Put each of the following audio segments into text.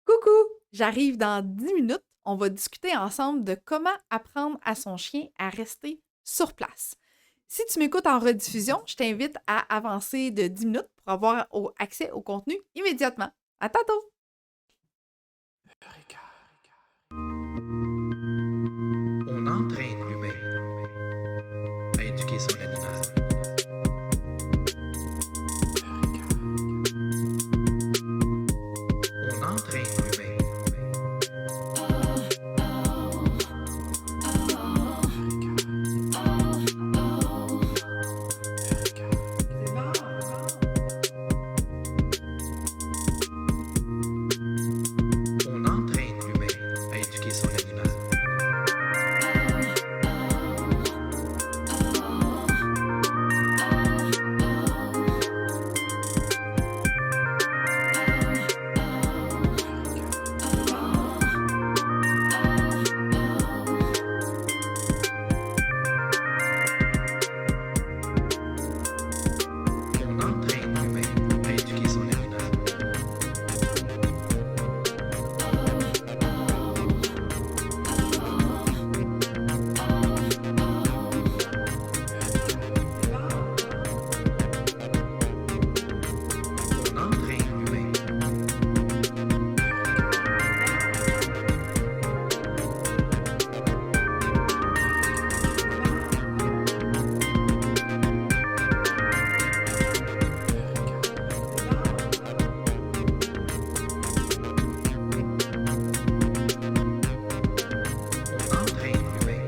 Coucou! J'arrive dans 10 minutes. On va discuter ensemble de comment apprendre à son chien à rester sur place. Si tu m'écoutes en rediffusion, je t'invite à avancer de 10 minutes pour avoir accès au contenu immédiatement. À tantôt! On entraîne l'humain à éduquer son animal. On entraîne l'humain. On entraîne l'humain à éduquer son animal. On entraîne l'humain à éduquer son animal. On entraîne l'humain. On entraîne l'humain. On entraîne l'humain à éduquer son animal. On entraîne l'humain.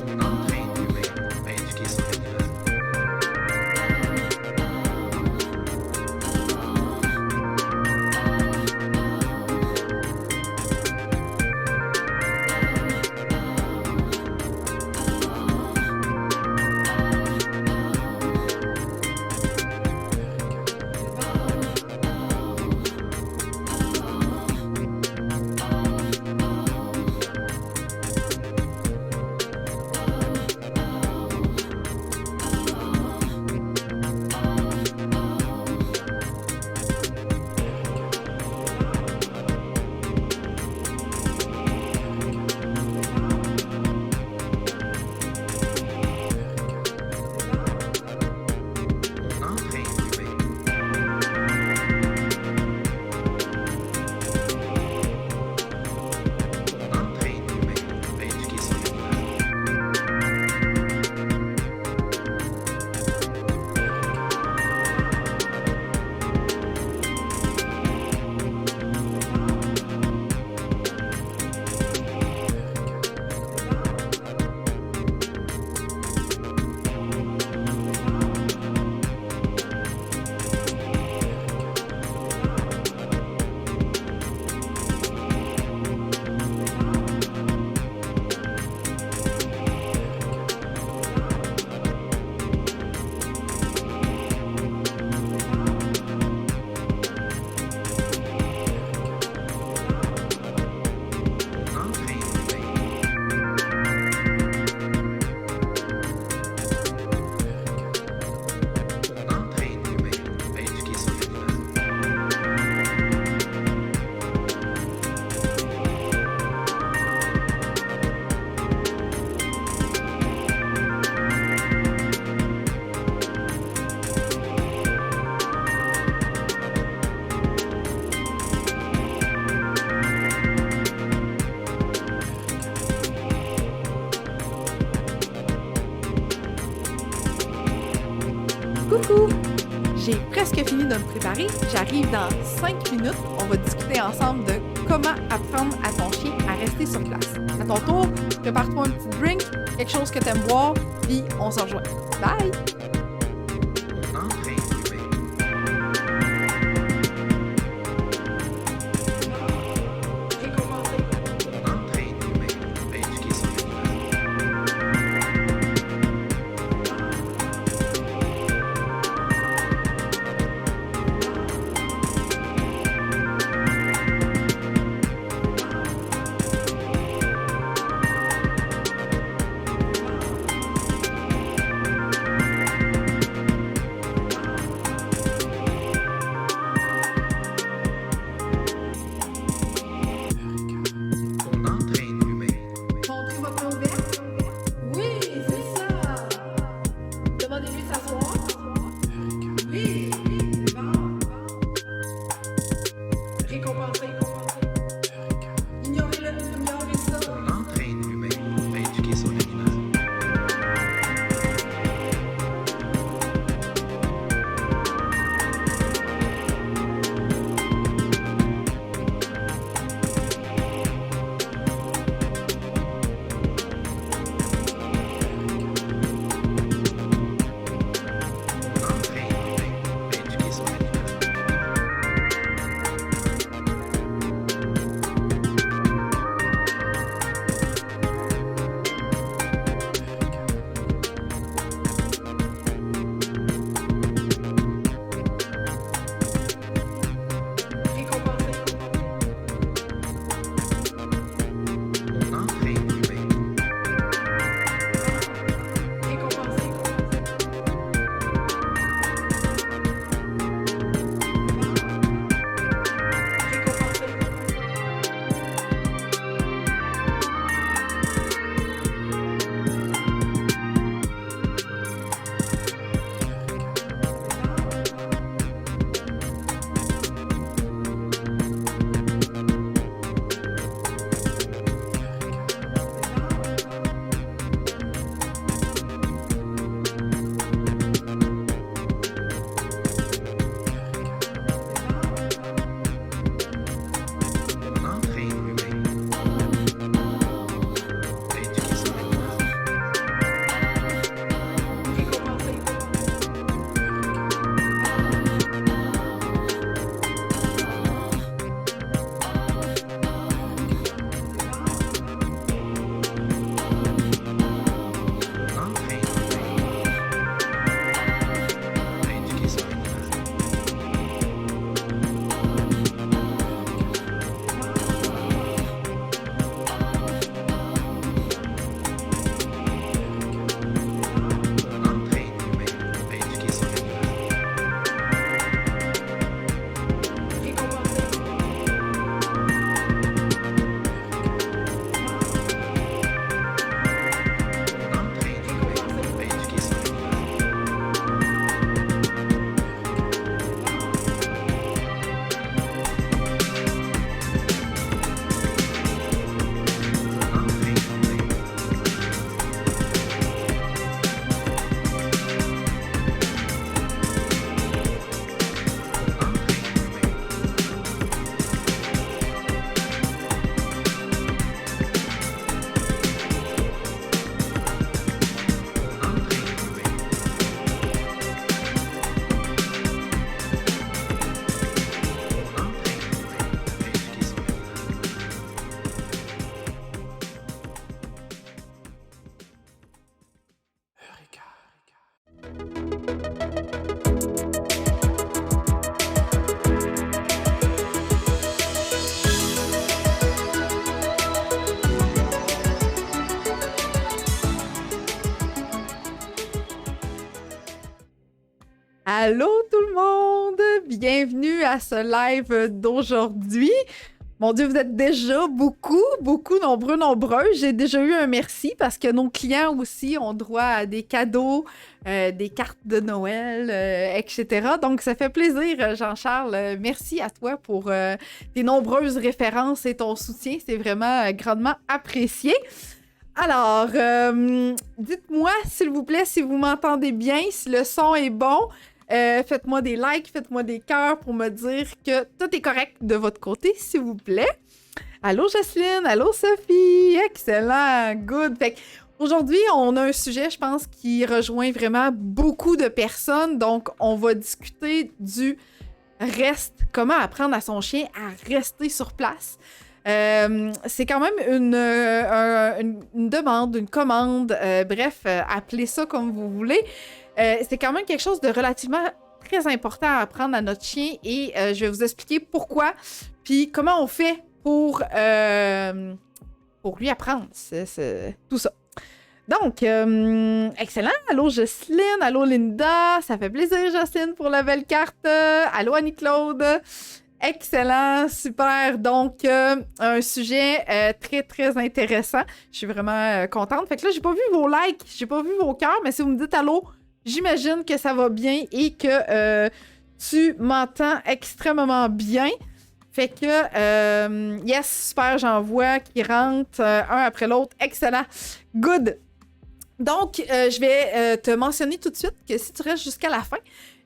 On entraîne l'humain à éduquer son animal. On entraîne l'humain. On entraîne l'humain à éduquer son animal. Coucou! J'ai presque fini de me préparer. J'arrive dans 5 minutes. On va discuter ensemble de comment apprendre à ton chien à rester sur place. À ton tour, prépare-toi un petit drink, quelque chose que tu aimes boire, puis on se rejoint. Bye! On entraîne l'humain. On entraîne l'humain à éduquer son animal. Allô tout le monde! Bienvenue à ce live d'aujourd'hui. Mon Dieu, vous êtes déjà beaucoup nombreux. J'ai déjà eu un merci parce que nos clients aussi ont droit à des cadeaux, des cartes de Noël, etc. Donc, ça fait plaisir, Jean-Charles. Merci à toi pour tes nombreuses références et ton soutien. C'est vraiment grandement apprécié. Alors, dites-moi, s'il vous plaît, si vous m'entendez bien, si le son est bon. Faites-moi des likes, faites-moi des cœurs pour me dire que tout est correct de votre côté, s'il vous plaît. Allô Jocelyne, allô Sophie, excellent, good. Fait aujourd'hui, on a un sujet, je pense, qui rejoint vraiment beaucoup de personnes. Donc, on va discuter du comment apprendre à son chien à rester sur place. C'est quand même une demande, une commande, bref, appelez ça comme vous voulez. C'est quand même quelque chose de relativement très important à apprendre à notre chien et je vais vous expliquer pourquoi, puis comment on fait pour lui apprendre tout ça. Donc, excellent. Allô Jocelyne, allô Linda, ça fait plaisir Jocelyne pour la belle carte. Allô Annie-Claude. Excellent, super. Donc, un sujet très, très intéressant. Je suis vraiment contente. Fait que là, j'ai pas vu vos likes, j'ai pas vu vos cœurs, mais si vous me dites allô, j'imagine que ça va bien et que tu m'entends extrêmement bien. Fait que, yes, super, j'en vois qui rentrent un après l'autre. Excellent. Good. Donc, je vais te mentionner tout de suite que si tu restes jusqu'à la fin,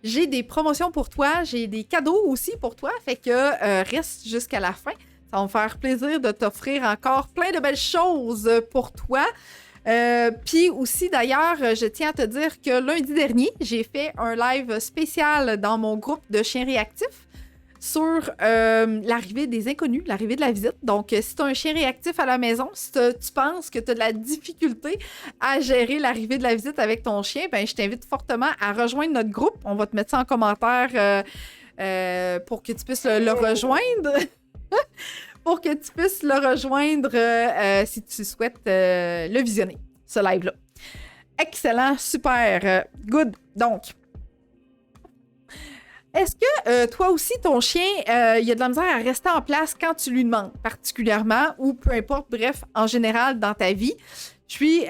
j'ai des promotions pour toi, j'ai des cadeaux aussi pour toi, fait que reste jusqu'à la fin. Ça va me faire plaisir de t'offrir encore plein de belles choses pour toi. Puis aussi, d'ailleurs, je tiens à te dire que lundi dernier, j'ai fait un live spécial dans mon groupe de chiens réactifs sur l'arrivée des inconnus, l'arrivée de la visite. Donc, si tu as un chien réactif à la maison, si tu penses que tu as de la difficulté à gérer l'arrivée de la visite avec ton chien, ben je t'invite fortement à rejoindre notre groupe. On va te mettre ça en commentaire pour que tu puisses le rejoindre. Pour que tu puisses le rejoindre si tu souhaites le visionner, ce live-là. Excellent, super, good. Donc, est-ce que toi aussi, ton chien, il y a de la misère à rester en place quand tu lui demandes, particulièrement, ou peu importe, bref, en général, dans ta vie? Je suis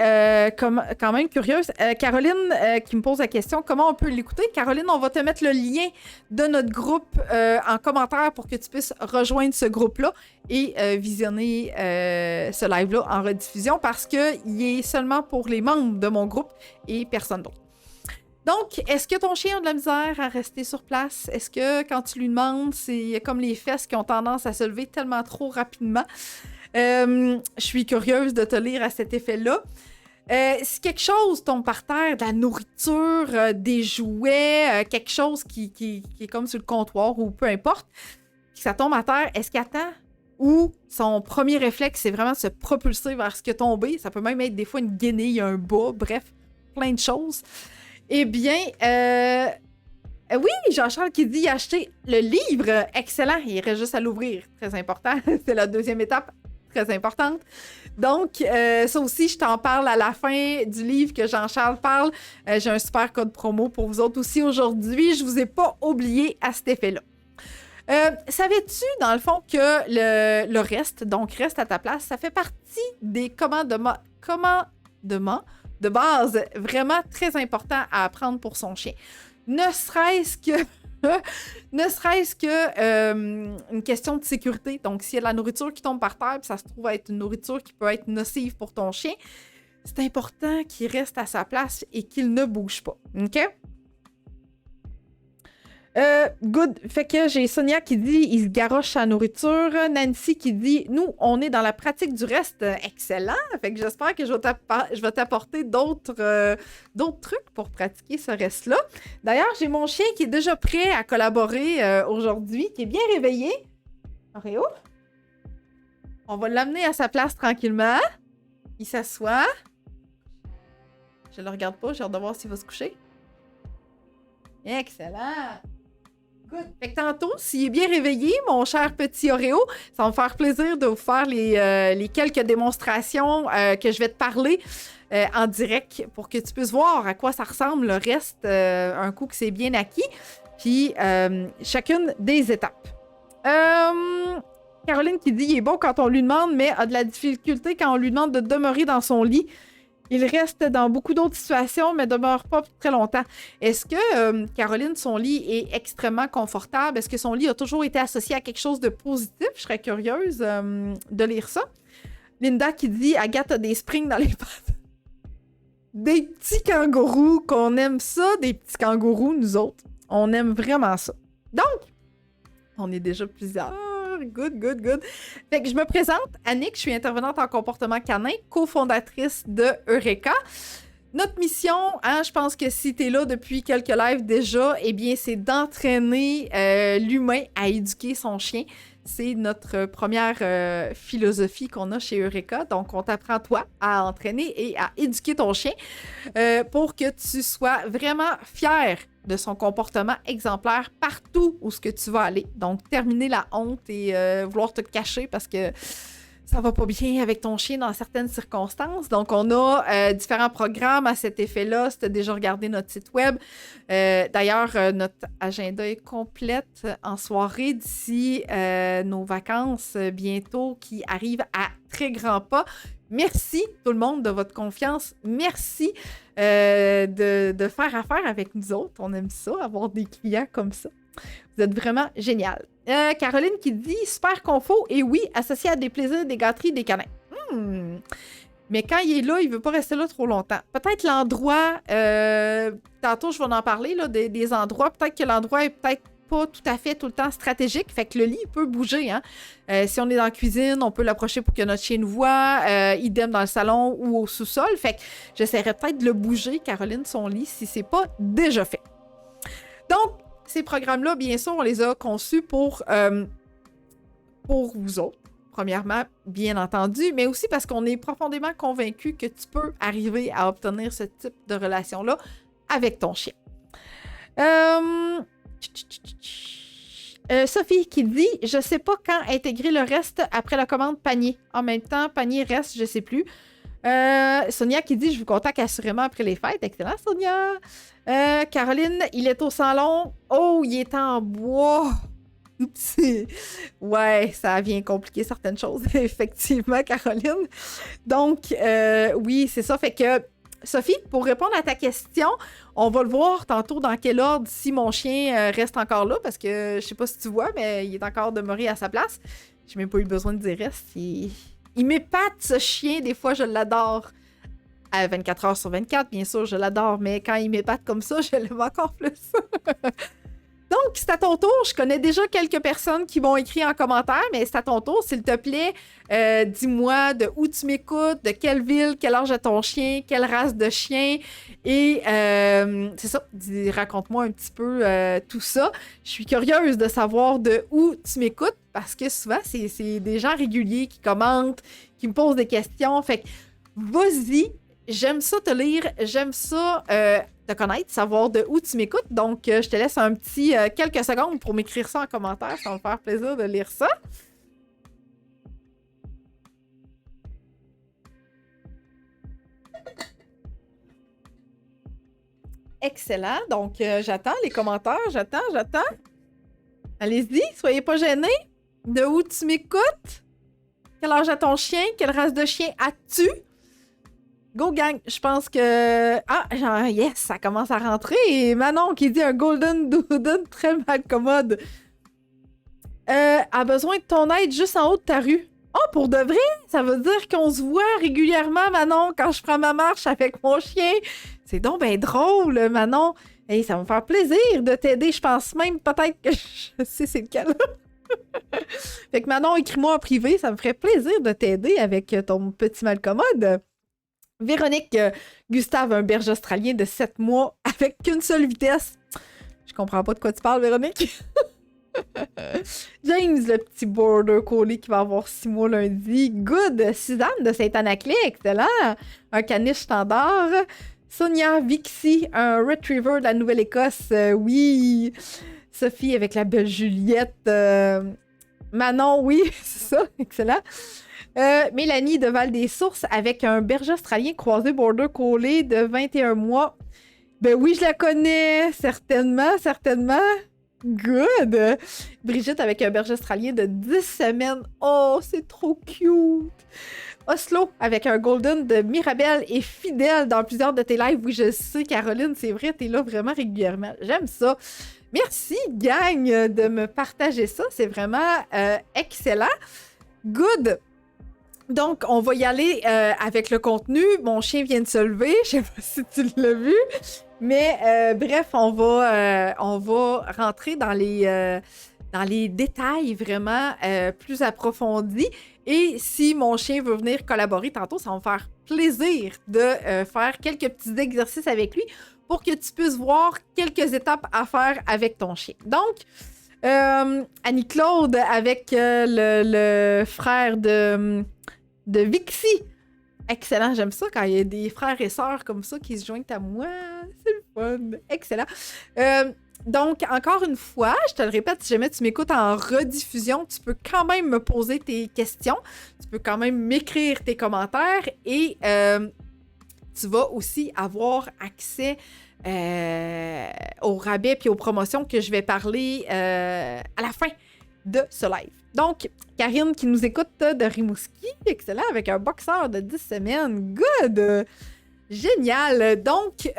quand même curieuse. Caroline qui me pose la question, comment on peut l'écouter? Caroline, on va te mettre le lien de notre groupe en commentaire pour que tu puisses rejoindre ce groupe-là et visionner ce live-là en rediffusion parce qu'il est seulement pour les membres de mon groupe et personne d'autre. Donc, est-ce que ton chien a de la misère à rester sur place? Est-ce que quand tu lui demandes, c'est comme les fesses qui ont tendance à se lever tellement trop rapidement? Je suis curieuse de te lire à cet effet-là. Si quelque chose tombe par terre, de la nourriture, des jouets, quelque chose qui est comme sur le comptoir ou peu importe, que ça tombe à terre, est-ce qu'il attend? Ou son premier réflexe, c'est vraiment de se propulser vers ce qui est tombé? Ça peut même être des fois une guenille, un bas, bref, plein de choses. Eh bien, oui, Jean-Charles qui dit acheter le livre, excellent, il reste juste à l'ouvrir, très important, c'est la deuxième étape, très importante. Donc, ça aussi, je t'en parle à la fin du livre que Jean-Charles parle. J'ai un super code promo pour vous autres aussi aujourd'hui, je vous ai pas oublié à cet effet-là. Savais-tu, dans le fond, que le reste, donc reste à ta place, ça fait partie des commandements de base vraiment très important à apprendre pour son chien. Ne serait-ce que une question de sécurité. Donc, s'il y a de la nourriture qui tombe par terre, puis ça se trouve être une nourriture qui peut être nocive pour ton chien, c'est important qu'il reste à sa place et qu'il ne bouge pas. OK? Good. Fait que j'ai Sonia qui dit il se garoche sa nourriture. Nancy qui dit nous, on est dans la pratique du reste. Excellent. Fait que j'espère que je vais t'apporter d'autres trucs pour pratiquer ce reste-là. D'ailleurs, j'ai mon chien qui est déjà prêt à collaborer aujourd'hui, qui est bien réveillé. Oreo. On va l'amener à sa place tranquillement. Il s'assoit. Je le regarde pas, j'ai hâte de voir s'il va se coucher. Excellent. Fait que tantôt, s'il est bien réveillé, mon cher petit Oreo, ça va me faire plaisir de vous faire les quelques démonstrations que je vais te parler en direct pour que tu puisses voir à quoi ça ressemble le reste un coup que c'est bien acquis. Puis chacune des étapes. Caroline qui dit il est bon quand on lui demande, mais a de la difficulté quand on lui demande de demeurer dans son lit. Il reste dans beaucoup d'autres situations, mais demeure pas très longtemps. Est-ce que, Caroline, son lit est extrêmement confortable? Est-ce que son lit a toujours été associé à quelque chose de positif? Je serais curieuse de lire ça. Linda qui dit Agathe a des springs dans les pattes. Des petits kangourous, qu'on aime ça, des petits kangourous, nous autres. On aime vraiment ça. Donc, on est déjà plusieurs. Good. Fait que je me présente, Annick, je suis intervenante en comportement canin, cofondatrice de Eureka. Notre mission, je pense que si tu es là depuis quelques lives déjà, eh bien, c'est d'entraîner l'humain à éduquer son chien. C'est notre première philosophie qu'on a chez Eureka. Donc, on t'apprend, toi, à entraîner et à éduquer ton chien pour que tu sois vraiment fier de son comportement exemplaire partout où ce que tu vas aller. Donc, terminer la honte et vouloir te cacher parce que ça va pas bien avec ton chien dans certaines circonstances. Donc, on a différents programmes à cet effet-là. Si tu as déjà regardé notre site web. D'ailleurs, notre agenda est complète en soirée d'ici nos vacances bientôt qui arrivent à très grands pas. Merci tout le monde de votre confiance. Merci de faire affaire avec nous autres. On aime ça, avoir des clients comme ça. Vous êtes vraiment génial. Caroline qui dit super confort et oui, associé à des plaisirs, des gâteries, des câlins. Mais quand il est là, il veut pas rester là trop longtemps. Peut-être l'endroit, tantôt je vais en parler là, des endroits. Peut-être que l'endroit est peut-être pas tout à fait tout le temps stratégique. Fait que le lit peut bouger. Hein? Si on est dans la cuisine, on peut l'approcher pour que notre chien nous voit. Idem dans le salon ou au sous-sol. Fait que j'essaierai peut-être de le bouger, Caroline, son lit, si c'est pas déjà fait. Donc, ces programmes-là, bien sûr, on les a conçus pour vous autres. Premièrement, bien entendu, mais aussi parce qu'on est profondément convaincu que tu peux arriver à obtenir ce type de relation-là avec ton chien. Sophie qui dit « Je sais pas quand intégrer le reste après la commande panier. En même temps, panier reste, je sais plus. » Sonia qui dit « Je vous contacte assurément après les fêtes. » Excellent, Sonia. Caroline, il est au salon. Oh, il est en bois. Oups. Ouais, ça vient compliquer certaines choses, effectivement, Caroline. Donc, oui, c'est ça. Fait que, Sophie, pour répondre à ta question, on va le voir tantôt dans quel ordre si mon chien reste encore là, parce que je sais pas si tu vois, mais il est encore demeuré à sa place. J'ai même pas eu besoin de dire reste. Il m'épate, ce chien. Des fois, je l'adore. À 24 heures sur 24, bien sûr, je l'adore, mais quand il m'épate comme ça, je l'aime encore plus. Donc, c'est à ton tour. Je connais déjà quelques personnes qui m'ont écrit en commentaire, mais c'est à ton tour. S'il te plaît, dis-moi de où tu m'écoutes, de quelle ville, quel âge a ton chien, quelle race de chien. Et c'est ça, raconte-moi un petit peu tout ça. Je suis curieuse de savoir de où tu m'écoutes parce que souvent, c'est des gens réguliers qui commentent, qui me posent des questions. Fait que, vas-y. J'aime ça te lire, j'aime ça te connaître, savoir de où tu m'écoutes. Donc, je te laisse un petit quelques secondes pour m'écrire ça en commentaire. Ça va me faire plaisir de lire ça. Excellent. Donc, j'attends les commentaires. J'attends. Allez-y, soyez pas gênés. De où tu m'écoutes? Quel âge a ton chien? Quelle race de chien as-tu? Go gang, je pense que... Ah, yes, ça commence à rentrer. Et Manon qui dit un Golden Doodle très mal commode. A besoin de ton aide juste en haut de ta rue. Oh, pour de vrai? Ça veut dire qu'on se voit régulièrement, Manon, quand je prends ma marche avec mon chien. C'est donc ben drôle, Manon. Hey, ça va me faire plaisir de t'aider. Je pense même peut-être que je sais c'est lequel. Fait que Manon, écris-moi en privé. Ça me ferait plaisir de t'aider avec ton petit mal commode. Véronique Gustave, un berger australien de 7 mois avec qu'une seule vitesse. Je comprends pas de quoi tu parles, Véronique. James, le petit border collie qui va avoir 6 mois lundi. Good. Suzanne de Saint-Anaclet, excellent. Un caniche standard. Sonia Vixie, un retriever de la Nouvelle-Écosse. Oui. Sophie avec la belle Juliette. Manon, oui, c'est ça, excellent. Mélanie de Val-des-Sources avec un berger australien croisé border collé de 21 mois. Ben oui, je la connais, certainement, certainement. Good! Brigitte avec un berger australien de 10 semaines. Oh, c'est trop cute! Oslo avec un golden de Mirabelle et fidèle dans plusieurs de tes lives. Oui, je sais, Caroline, c'est vrai, t'es là vraiment régulièrement. J'aime ça. Merci, gang, de me partager ça. C'est vraiment excellent. Good! Donc, on va y aller avec le contenu. Mon chien vient de se lever. Je sais pas si tu l'as vu. Mais bref, on va rentrer dans les détails vraiment plus approfondis. Et si mon chien veut venir collaborer tantôt, ça va me faire plaisir de faire quelques petits exercices avec lui pour que tu puisses voir quelques étapes à faire avec ton chien. Donc, Annie-Claude avec le frère de Vixie. Excellent, j'aime ça quand il y a des frères et sœurs comme ça qui se joignent à moi. C'est le fun. Excellent. Donc, encore une fois, je te le répète, si jamais tu m'écoutes en rediffusion, tu peux quand même me poser tes questions. Tu peux quand même m'écrire tes commentaires et tu vas aussi avoir accès aux rabais et aux promotions que je vais parler à la fin de ce live. Donc, Karine qui nous écoute de Rimouski, excellent, avec un boxeur de 10 semaines. Good! Génial! Donc,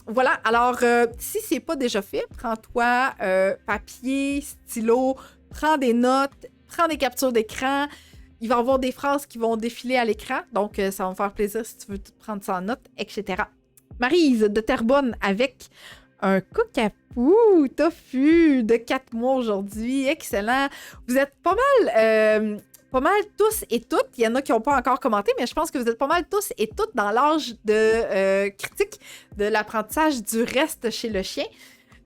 voilà. Alors, si c'est pas déjà fait, prends-toi papier, stylo, prends des notes, prends des captures d'écran. Il va y avoir des phrases qui vont défiler à l'écran. Donc, ça va me faire plaisir si tu veux prendre ça en note, etc. Maryse de Terrebonne avec un cockapou tofu de 4 mois aujourd'hui. Excellent. Vous êtes pas mal tous et toutes. Il y en a qui n'ont pas encore commenté, mais je pense que vous êtes pas mal tous et toutes dans l'âge de critique de l'apprentissage du reste chez le chien.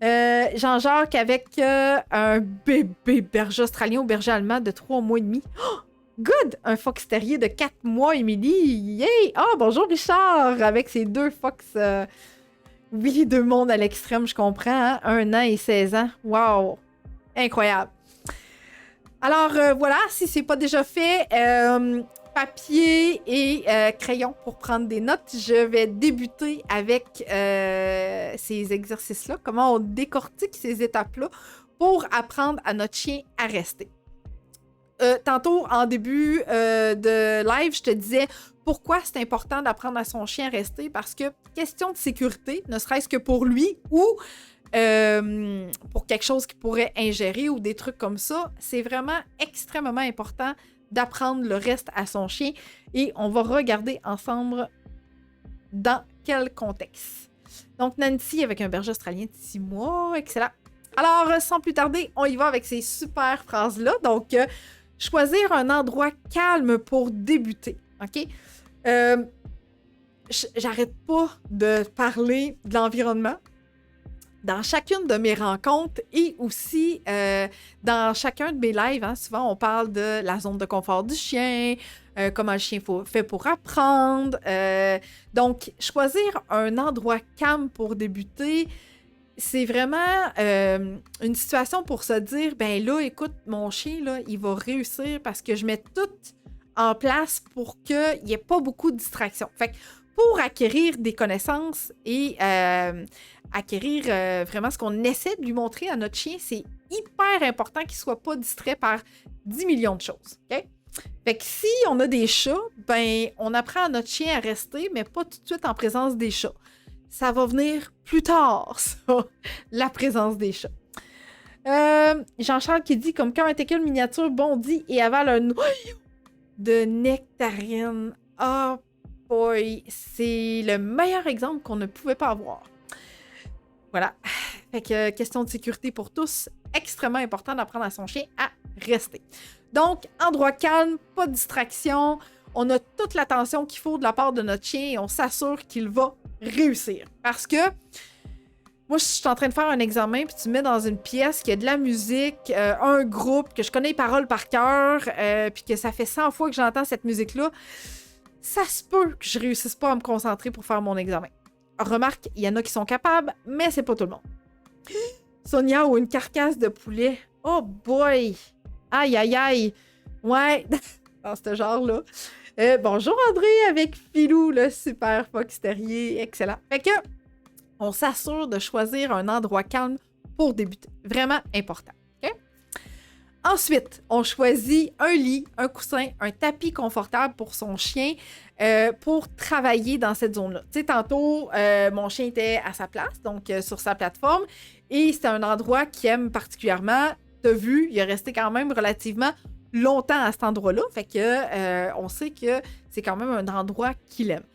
Jean-Jacques avec un bébé berger australien ou berger allemand de 3 mois et demi. Oh! Good! Un fox terrier de 4 mois, Émilie. Yay! Ah, bonjour Richard! Avec ses 2 fox... Oui, 2 mondes à l'extrême, je comprends. Hein? 1 an et 16 ans. Wow! Incroyable. Alors, voilà, si c'est pas déjà fait, papier et crayon pour prendre des notes. Je vais débuter avec ces exercices-là. Comment on décortique ces étapes-là pour apprendre à notre chien à rester. Tantôt, en début de live, je te disais pourquoi c'est important d'apprendre à son chien à rester, parce que question de sécurité, ne serait-ce que pour lui ou pour quelque chose qu'il pourrait ingérer ou des trucs comme ça, c'est vraiment extrêmement important d'apprendre le reste à son chien et on va regarder ensemble dans quel contexte. Donc, Nancy avec un berger australien de 6 mois, excellent. Alors, sans plus tarder, on y va avec ces super phrases-là. Donc, choisir un endroit calme pour débuter, OK? J'arrête pas de parler de l'environnement dans chacune de mes rencontres et aussi dans chacun de mes lives. Hein, souvent, on parle de la zone de confort du chien, comment le chien fait pour apprendre. Donc, choisir un endroit calme pour débuter, c'est vraiment une situation pour se dire, ben là, écoute, mon chien, là, il va réussir parce que je mets tout en place pour qu'il n'y ait pas beaucoup de distractions. Fait que pour acquérir des connaissances et acquérir vraiment ce qu'on essaie de lui montrer à notre chien, c'est hyper important qu'il ne soit pas distrait par 10 millions de choses. Okay? Fait que si on a des chats, ben on apprend à notre chien à rester, mais pas tout de suite en présence des chats. Ça va venir plus tard, ça, la présence des chats. Jean-Charles qui dit comme quand un teckel miniature bondit et avale un noyau de nectarine. Oh boy, c'est le meilleur exemple qu'on ne pouvait pas avoir. Voilà. Fait que question de sécurité pour tous, extrêmement important d'apprendre à son chien à rester. Donc, endroit calme, pas de distraction. On a toute l'attention qu'il faut de la part de notre chien et on s'assure qu'il va réussir. Parce que moi, je suis en train de faire un examen puis tu me mets dans une pièce qui a de la musique, un groupe, que je connais les paroles par cœur, puis que ça fait 100 fois que j'entends cette musique-là, ça se peut que je réussisse pas à me concentrer pour faire mon examen. Remarque, il y en a qui sont capables, mais c'est pas tout le monde. Sonia ou une carcasse de poulet. Oh boy! Aïe, aïe, aïe! Ouais, dans ce genre-là. Bonjour André avec Philou, le super fox terrier. Excellent. Fait que, on s'assure de choisir un endroit calme pour débuter. Vraiment important. OK? Ensuite, on choisit un lit, un coussin, un tapis confortable pour son chien pour travailler dans cette zone-là. Tu sais, tantôt, mon chien était à sa place, donc sur sa plateforme, et c'est un endroit qu'il aime particulièrement. T'as vu, il est resté quand même relativement longtemps à cet endroit-là, fait que on sait que c'est quand même un endroit qu'il aime.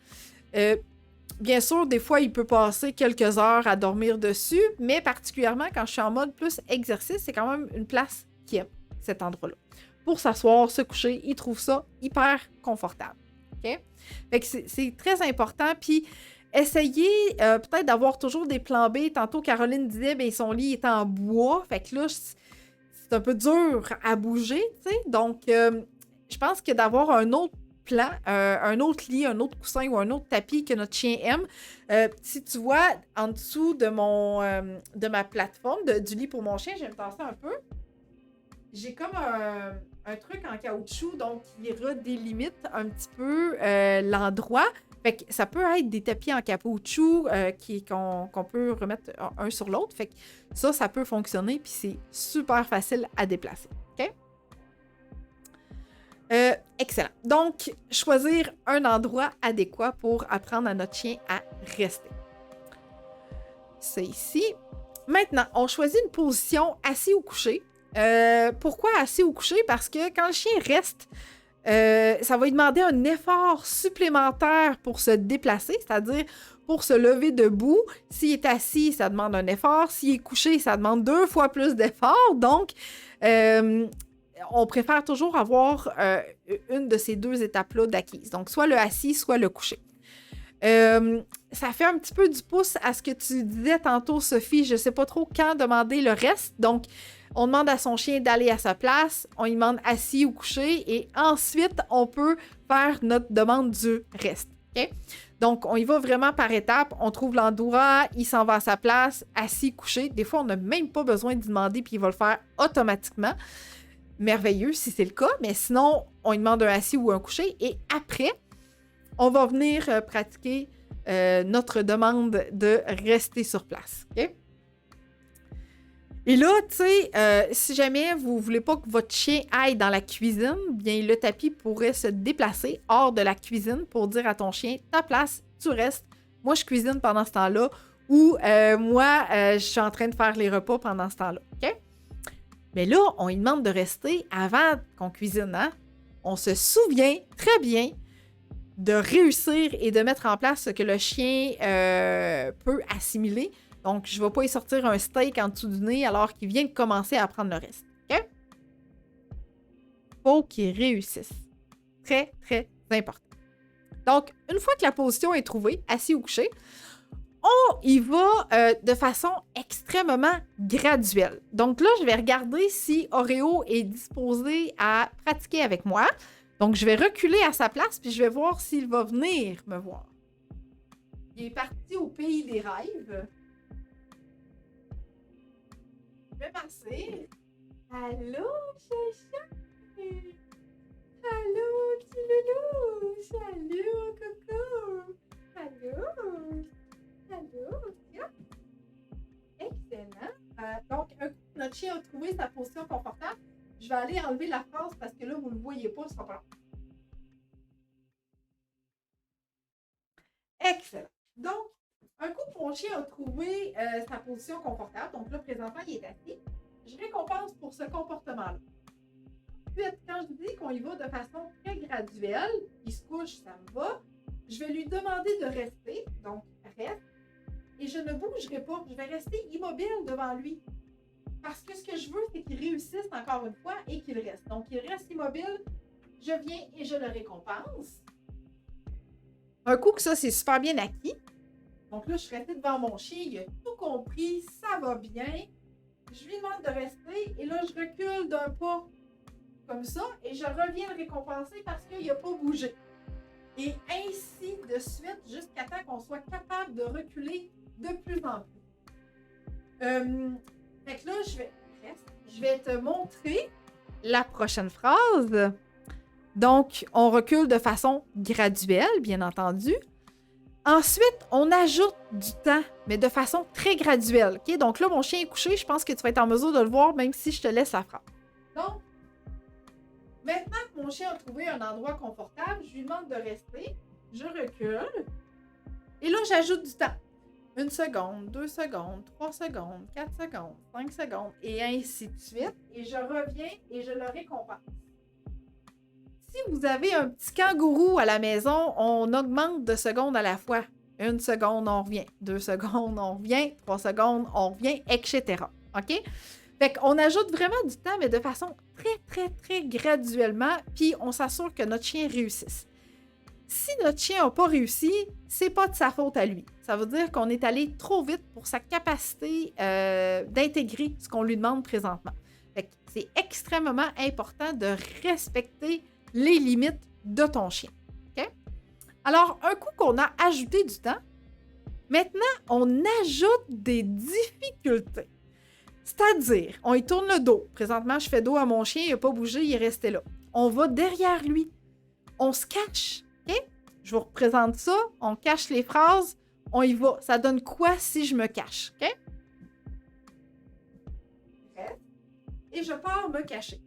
Bien sûr, des fois, il peut passer quelques heures à dormir dessus, mais particulièrement quand je suis en mode plus exercice, c'est quand même une place qu'il aime, cet endroit-là. Pour s'asseoir, se coucher, il trouve ça hyper confortable. OK? Fait que c'est très important. Puis, essayez peut-être d'avoir toujours des plans B. Tantôt, Caroline disait, bien, son lit est en bois. Fait que là, c'est un peu dur à bouger, tu sais. Donc, je pense que d'avoir un autre plan, un autre lit, un autre coussin ou un autre tapis que notre chien aime. Si tu vois, en dessous de ma plateforme, du lit pour mon chien, je vais me tasser un peu. J'ai comme un truc en caoutchouc, donc qui redélimite un petit peu l'endroit. Fait que ça peut être des tapis en caoutchouc qu'on peut remettre un sur l'autre. Fait que ça peut fonctionner, puis c'est super facile à déplacer. OK? Excellent. Donc, choisir un endroit adéquat pour apprendre à notre chien à rester. C'est ici. Maintenant, on choisit une position assis ou couché. Pourquoi assis ou couché? Parce que quand le chien reste, ça va lui demander un effort supplémentaire pour se déplacer, c'est-à-dire pour se lever debout. S'il est assis, ça demande un effort. S'il est couché, ça demande 2 fois plus d'effort. Donc, on préfère toujours avoir une de ces 2 étapes-là d'acquise. Donc, soit le assis, soit le couché. Ça fait un petit peu du pouce à ce que tu disais tantôt, Sophie. Je ne sais pas trop quand demander le reste. Donc, on demande à son chien d'aller à sa place. On lui demande assis ou couché. Et ensuite, on peut faire notre demande du reste. OK? Donc, on y va vraiment par étapes. On trouve l'endroit, il s'en va à sa place, assis, couché. Des fois, on n'a même pas besoin de demander, puis il va le faire automatiquement. Merveilleux si c'est le cas, mais sinon, on lui demande un assis ou un couché. Et après, on va venir pratiquer notre demande de rester sur place. OK? Et là, tu sais, si jamais vous ne voulez pas que votre chien aille dans la cuisine, bien, le tapis pourrait se déplacer hors de la cuisine pour dire à ton chien, ta place, tu restes. Moi, je cuisine pendant ce temps-là. Ou moi, je suis en train de faire les repas pendant ce temps-là. OK? Mais là, on lui demande de rester avant qu'on cuisine. Hein? On se souvient très bien de réussir et de mettre en place ce que le chien peut assimiler. Donc, je ne vais pas y sortir un steak en dessous du nez alors qu'il vient de commencer à prendre le reste. OK? Faut qu'il réussisse. Très, très important. Donc, une fois que la position est trouvée, assis ou couché, on y va de façon extrêmement graduelle. Donc là, je vais regarder si Oreo est disposé à pratiquer avec moi. Donc, je vais reculer à sa place, puis je vais voir s'il va venir me voir. Il est parti au pays des rêves. Je vais passer. Allô, chacha? Allô, petit loulou? Salut, coco? Allô? Allô? Yep. Excellent. Donc, notre chien a trouvé sa position confortable. Je vais aller enlever la phrase parce que là, vous ne le voyez pas, ce sera pas long. Excellent. Donc, un coup, mon chien a trouvé sa position confortable. Donc là, présentement, il est assis. Je récompense pour ce comportement-là. Ensuite, quand je dis qu'on y va de façon très graduelle, il se couche, ça me va, je vais lui demander de rester. Donc, reste. Et je ne bougerai pas. Je vais rester immobile devant lui. Parce que ce que je veux, c'est qu'il réussisse encore une fois et qu'il reste. Donc, il reste immobile. Je viens et je le récompense. Un coup que ça, c'est super bien acquis. Donc là, je suis restée devant mon chien. Il a tout compris. Ça va bien. Je lui demande de rester. Et là, je recule d'un pas comme ça. Et je reviens le récompenser parce qu'il n'a pas bougé. Et ainsi de suite, jusqu'à temps qu'on soit capable de reculer de plus en plus. Fait que là, je vais te montrer la prochaine phrase. Donc, on recule de façon graduelle, bien entendu. Ensuite, on ajoute du temps, mais de façon très graduelle. OK? Donc là, mon chien est couché. Je pense que tu vas être en mesure de le voir, même si je te laisse la phrase. Donc, maintenant que mon chien a trouvé un endroit confortable, je lui demande de rester. Je recule. Et là, j'ajoute du temps. 1 seconde, 2 secondes, 3 secondes, 4 secondes, 5 secondes, et ainsi de suite. Et je reviens et je le récompense. Si vous avez un petit kangourou à la maison, on augmente de secondes à la fois. 1 seconde, on revient. 2 secondes, on revient. 3 secondes, on revient, etc. OK? Fait qu'on ajoute vraiment du temps, mais de façon très, très, très graduellement, puis on s'assure que notre chien réussisse. Si notre chien n'a pas réussi, c'est pas de sa faute à lui. Ça veut dire qu'on est allé trop vite pour sa capacité d'intégrer ce qu'on lui demande présentement. Fait que c'est extrêmement important de respecter les limites de ton chien. Okay? Alors, un coup qu'on a ajouté du temps, maintenant, on ajoute des difficultés. C'est-à-dire, on y tourne le dos. Présentement, je fais dos à mon chien, il n'a pas bougé, il est resté là. On va derrière lui. On se cache. OK? Je vous représente ça. On cache les phrases. On y va. Ça donne quoi si je me cache? OK? Et je pars me cacher.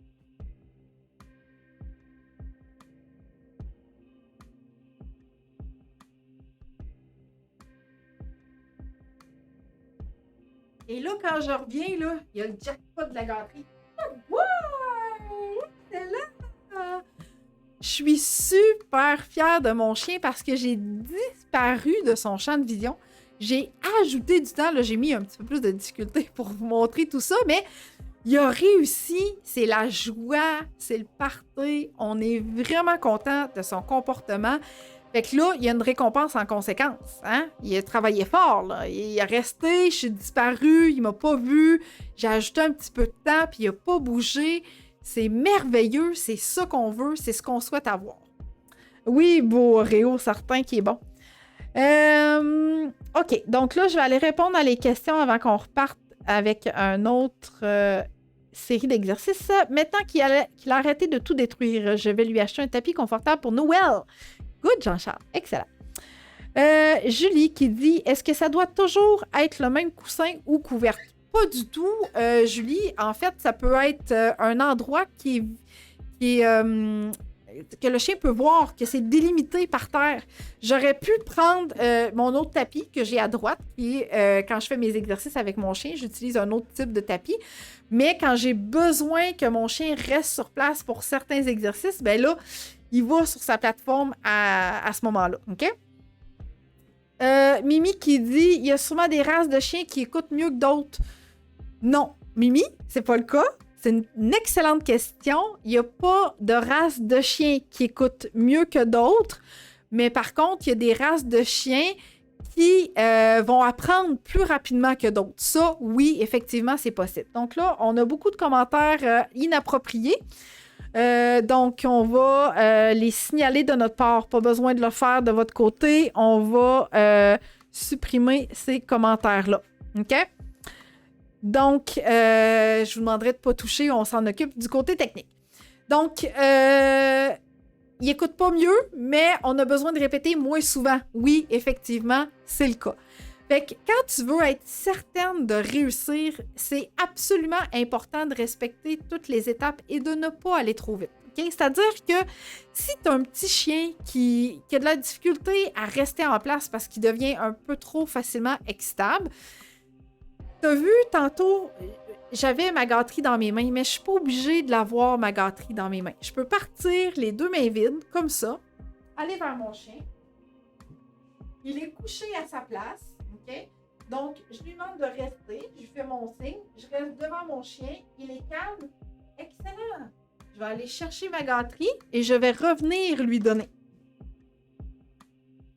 Et là, quand je reviens, là, il y a le jackpot de la gâterie. Wow! C'est là! Je suis super fière de mon chien parce que j'ai disparu de son champ de vision. J'ai ajouté du temps. Là, j'ai mis un petit peu plus de difficulté pour vous montrer tout ça, mais il a réussi. C'est la joie, c'est le party. On est vraiment content de son comportement. Fait que là, il y a une récompense en conséquence. Hein? Il a travaillé fort. Là. Il a resté, je suis disparue, il m'a pas vu. J'ai ajouté un petit peu de temps, puis il a pas bougé. C'est merveilleux, c'est ça qu'on veut, c'est ce qu'on souhaite avoir. Oui, beau Réo, certain qui est bon. OK, donc là, je vais aller répondre à les questions avant qu'on reparte avec une autre série d'exercices. Maintenant qu'il a arrêté de tout détruire, je vais lui acheter un tapis confortable pour Noël. Good, Jean-Charles. Excellent. Julie qui dit, est-ce que ça doit toujours être le même coussin ou couverte? Pas du tout, Julie. En fait, ça peut être un endroit qui est que le chien peut voir, que c'est délimité par terre. J'aurais pu prendre mon autre tapis que j'ai à droite, puis quand je fais mes exercices avec mon chien, j'utilise un autre type de tapis. Mais quand j'ai besoin que mon chien reste sur place pour certains exercices, ben là, il va sur sa plateforme à ce moment-là. OK? Mimi qui dit, il y a sûrement des races de chiens qui écoutent mieux que d'autres. Non, Mimi, c'est pas le cas. C'est une excellente question. Il n'y a pas de race de chiens qui écoutent mieux que d'autres, mais par contre, il y a des races de chiens qui vont apprendre plus rapidement que d'autres. Ça, oui, effectivement, c'est possible. Donc là, on a beaucoup de commentaires inappropriés. Donc, on va les signaler de notre part. Pas besoin de le faire de votre côté. On va supprimer ces commentaires-là. OK? Donc, je vous demanderai de ne pas toucher, on s'en occupe du côté technique. Donc, il n'écoute pas mieux, mais on a besoin de répéter moins souvent. Oui, effectivement, c'est le cas. Fait que quand tu veux être certaine de réussir, c'est absolument important de respecter toutes les étapes et de ne pas aller trop vite. Okay? C'est-à-dire que si tu as un petit chien qui a de la difficulté à rester en place parce qu'il devient un peu trop facilement excitable, tu as vu tantôt, j'avais ma gâterie dans mes mains, mais je ne suis pas obligée de l'avoir, ma gâterie dans mes mains. Je peux partir les deux mains vides, comme ça, aller vers mon chien. Il est couché à sa place, OK? Donc, je lui demande de rester, je lui fais mon signe, je reste devant mon chien, il est calme. Excellent! Je vais aller chercher ma gâterie et je vais revenir lui donner.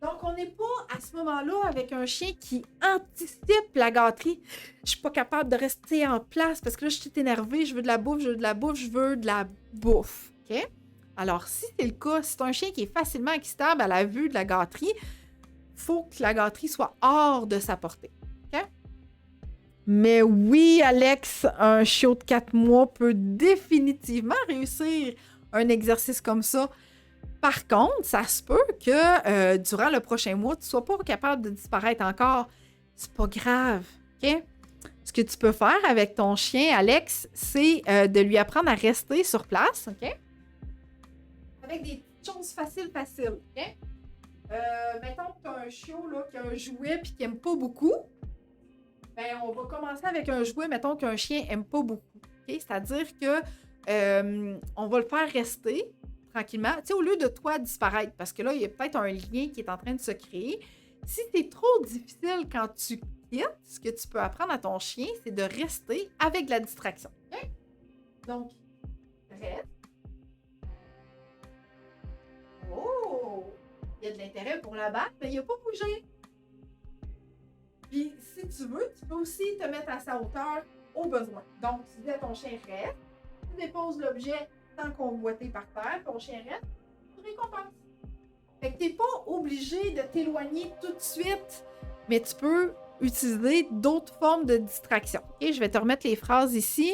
Donc, on n'est pas à ce moment-là avec un chien qui anticipe la gâterie. Je suis pas capable de rester en place parce que là, je suis énervée, je veux de la bouffe, je veux de la bouffe, je veux de la bouffe. OK? Alors, si c'est le cas, si c'est un chien qui est facilement excitable à la vue de la gâterie, il faut que la gâterie soit hors de sa portée. OK? Mais oui, Alex, un chiot de 4 mois peut définitivement réussir un exercice comme ça. Par contre, ça se peut que durant le prochain mois, tu ne sois pas capable de disparaître encore. C'est pas grave, OK? Ce que tu peux faire avec ton chien, Alex, c'est de lui apprendre à rester sur place, OK? Avec des choses faciles, OK? Mettons que tu as un chiot là, qui a un jouet et qui n'aime pas beaucoup. Ben, on va commencer avec un jouet, mettons qu'un chien n'aime pas beaucoup. Okay? C'est-à-dire que on va le faire rester tranquillement, tu sais, au lieu de toi disparaître, parce que là, il y a peut-être un lien qui est en train de se créer. Si c'est trop difficile quand tu quittes, ce que tu peux apprendre à ton chien, c'est de rester avec de la distraction. Okay? Donc, reste. Oh! Il y a de l'intérêt pour la battre, mais il n'a pas bougé. Puis, si tu veux, tu peux aussi te mettre à sa hauteur au besoin. Donc, tu dis à ton chien reste, tu déposes l'objet sans convoiter par terre, ton chien reste, tu récompenses. Fait que tu n'es pas obligé de t'éloigner tout de suite, mais tu peux utiliser d'autres formes de distraction. Okay? Je vais te remettre les phrases ici.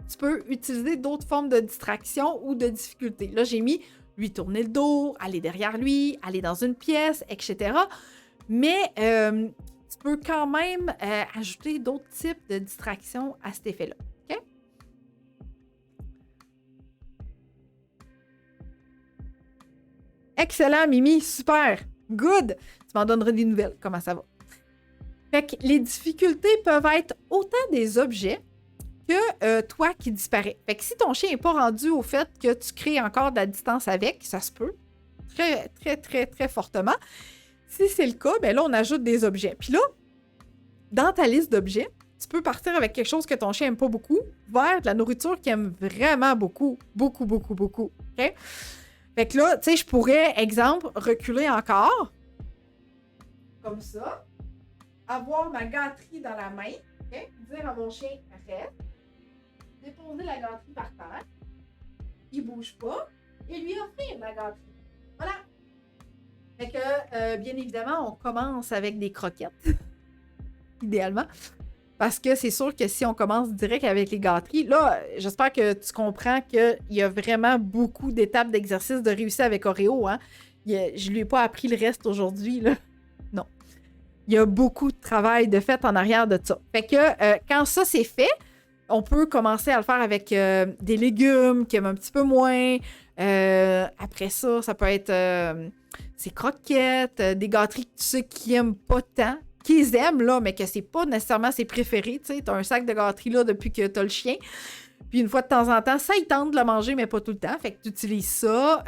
Tu peux utiliser d'autres formes de distraction ou de difficulté. Là, j'ai mis lui tourner le dos, aller derrière lui, aller dans une pièce, etc. Mais tu peux quand même ajouter d'autres types de distractions à cet effet-là. OK? Excellent, Mimi, super, good. Tu m'en donneras des nouvelles, comment ça va. Fait que les difficultés peuvent être autant des objets que toi qui disparais. Fait que si ton chien n'est pas rendu au fait que tu crées encore de la distance avec, ça se peut, très, très, très, très fortement. Si c'est le cas, bien là, on ajoute des objets. Puis là, dans ta liste d'objets, tu peux partir avec quelque chose que ton chien n'aime pas beaucoup vers de la nourriture qu'il aime vraiment beaucoup, beaucoup, beaucoup, beaucoup. OK? Fait que là, tu sais, je pourrais, exemple, reculer encore, comme ça, avoir ma gâterie dans la main, OK? Dire à mon chien, reste, déposer la gâterie par terre, il bouge pas, et lui offrir la gâterie. Voilà! Fait que, bien évidemment, on commence avec des croquettes, idéalement, parce que c'est sûr que si on commence direct avec les gâteries, là, j'espère que tu comprends qu'il y a vraiment beaucoup d'étapes d'exercice de réussir avec Oreo, hein. Je lui ai pas appris le reste aujourd'hui, là. Non. Il y a beaucoup de travail de fait en arrière de ça. Fait que, quand ça, c'est fait, on peut commencer à le faire avec des légumes qui aiment un petit peu moins. Après ça, ça peut être ces croquettes, des gâteries que tu sais qu'ils n'aiment pas tant, qu'ils aiment, là, mais que c'est pas nécessairement ses préférés. Tu sais, t'as un sac de gâteries là depuis que t'as le chien. Puis une fois de temps en temps, ça, il tente de le manger, mais pas tout le temps. Fait que tu utilises ça.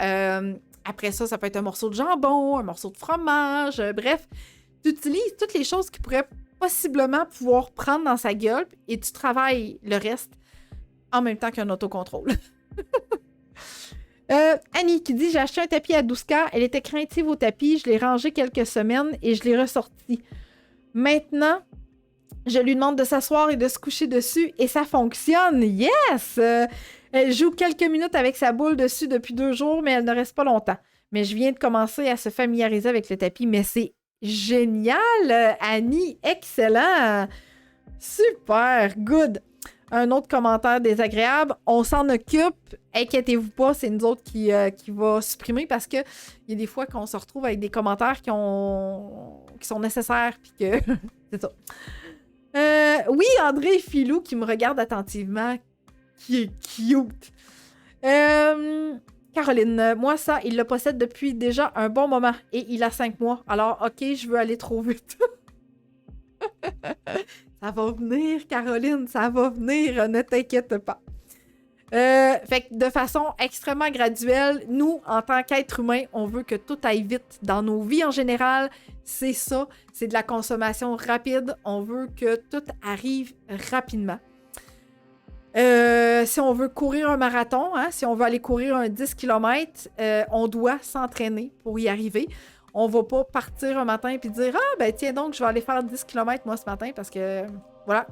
Après ça, ça peut être un morceau de jambon, un morceau de fromage. Bref, tu utilises toutes les choses qui pourraient possiblement pouvoir prendre dans sa gueule et tu travailles le reste en même temps qu'un autocontrôle. Annie qui dit « J'ai acheté un tapis à 12K. Elle était craintive au tapis. Je l'ai rangé quelques semaines et je l'ai ressorti. Maintenant, je lui demande de s'asseoir et de se coucher dessus et ça fonctionne. Yes! Elle joue quelques minutes avec sa boule dessus depuis 2 jours, mais elle ne reste pas longtemps. Mais je viens de commencer à se familiariser avec le tapis, mais c'est génial, Annie. Excellent. Super. Good. Un autre commentaire désagréable. On s'en occupe. Inquiétez-vous pas, c'est nous autres qui va supprimer parce que il y a des fois qu'on se retrouve avec des commentaires qui sont nécessaires puis que c'est ça. Oui, André Filou qui me regarde attentivement, qui est cute. Caroline, moi ça, il le possède depuis déjà un bon moment et il a 5 mois. Alors, OK, je veux aller trop vite. Ça va venir, Caroline, ça va venir, ne t'inquiète pas. Fait que de façon extrêmement graduelle, nous, en tant qu'êtres humains, on veut que tout aille vite dans nos vies en général. C'est ça, c'est de la consommation rapide. On veut que tout arrive rapidement. Si on veut courir un marathon, hein, si on veut aller courir un 10 km, on doit s'entraîner pour y arriver. On va pas partir un matin et dire « Ah, ben tiens donc, je vais aller faire 10 km moi ce matin parce que, voilà,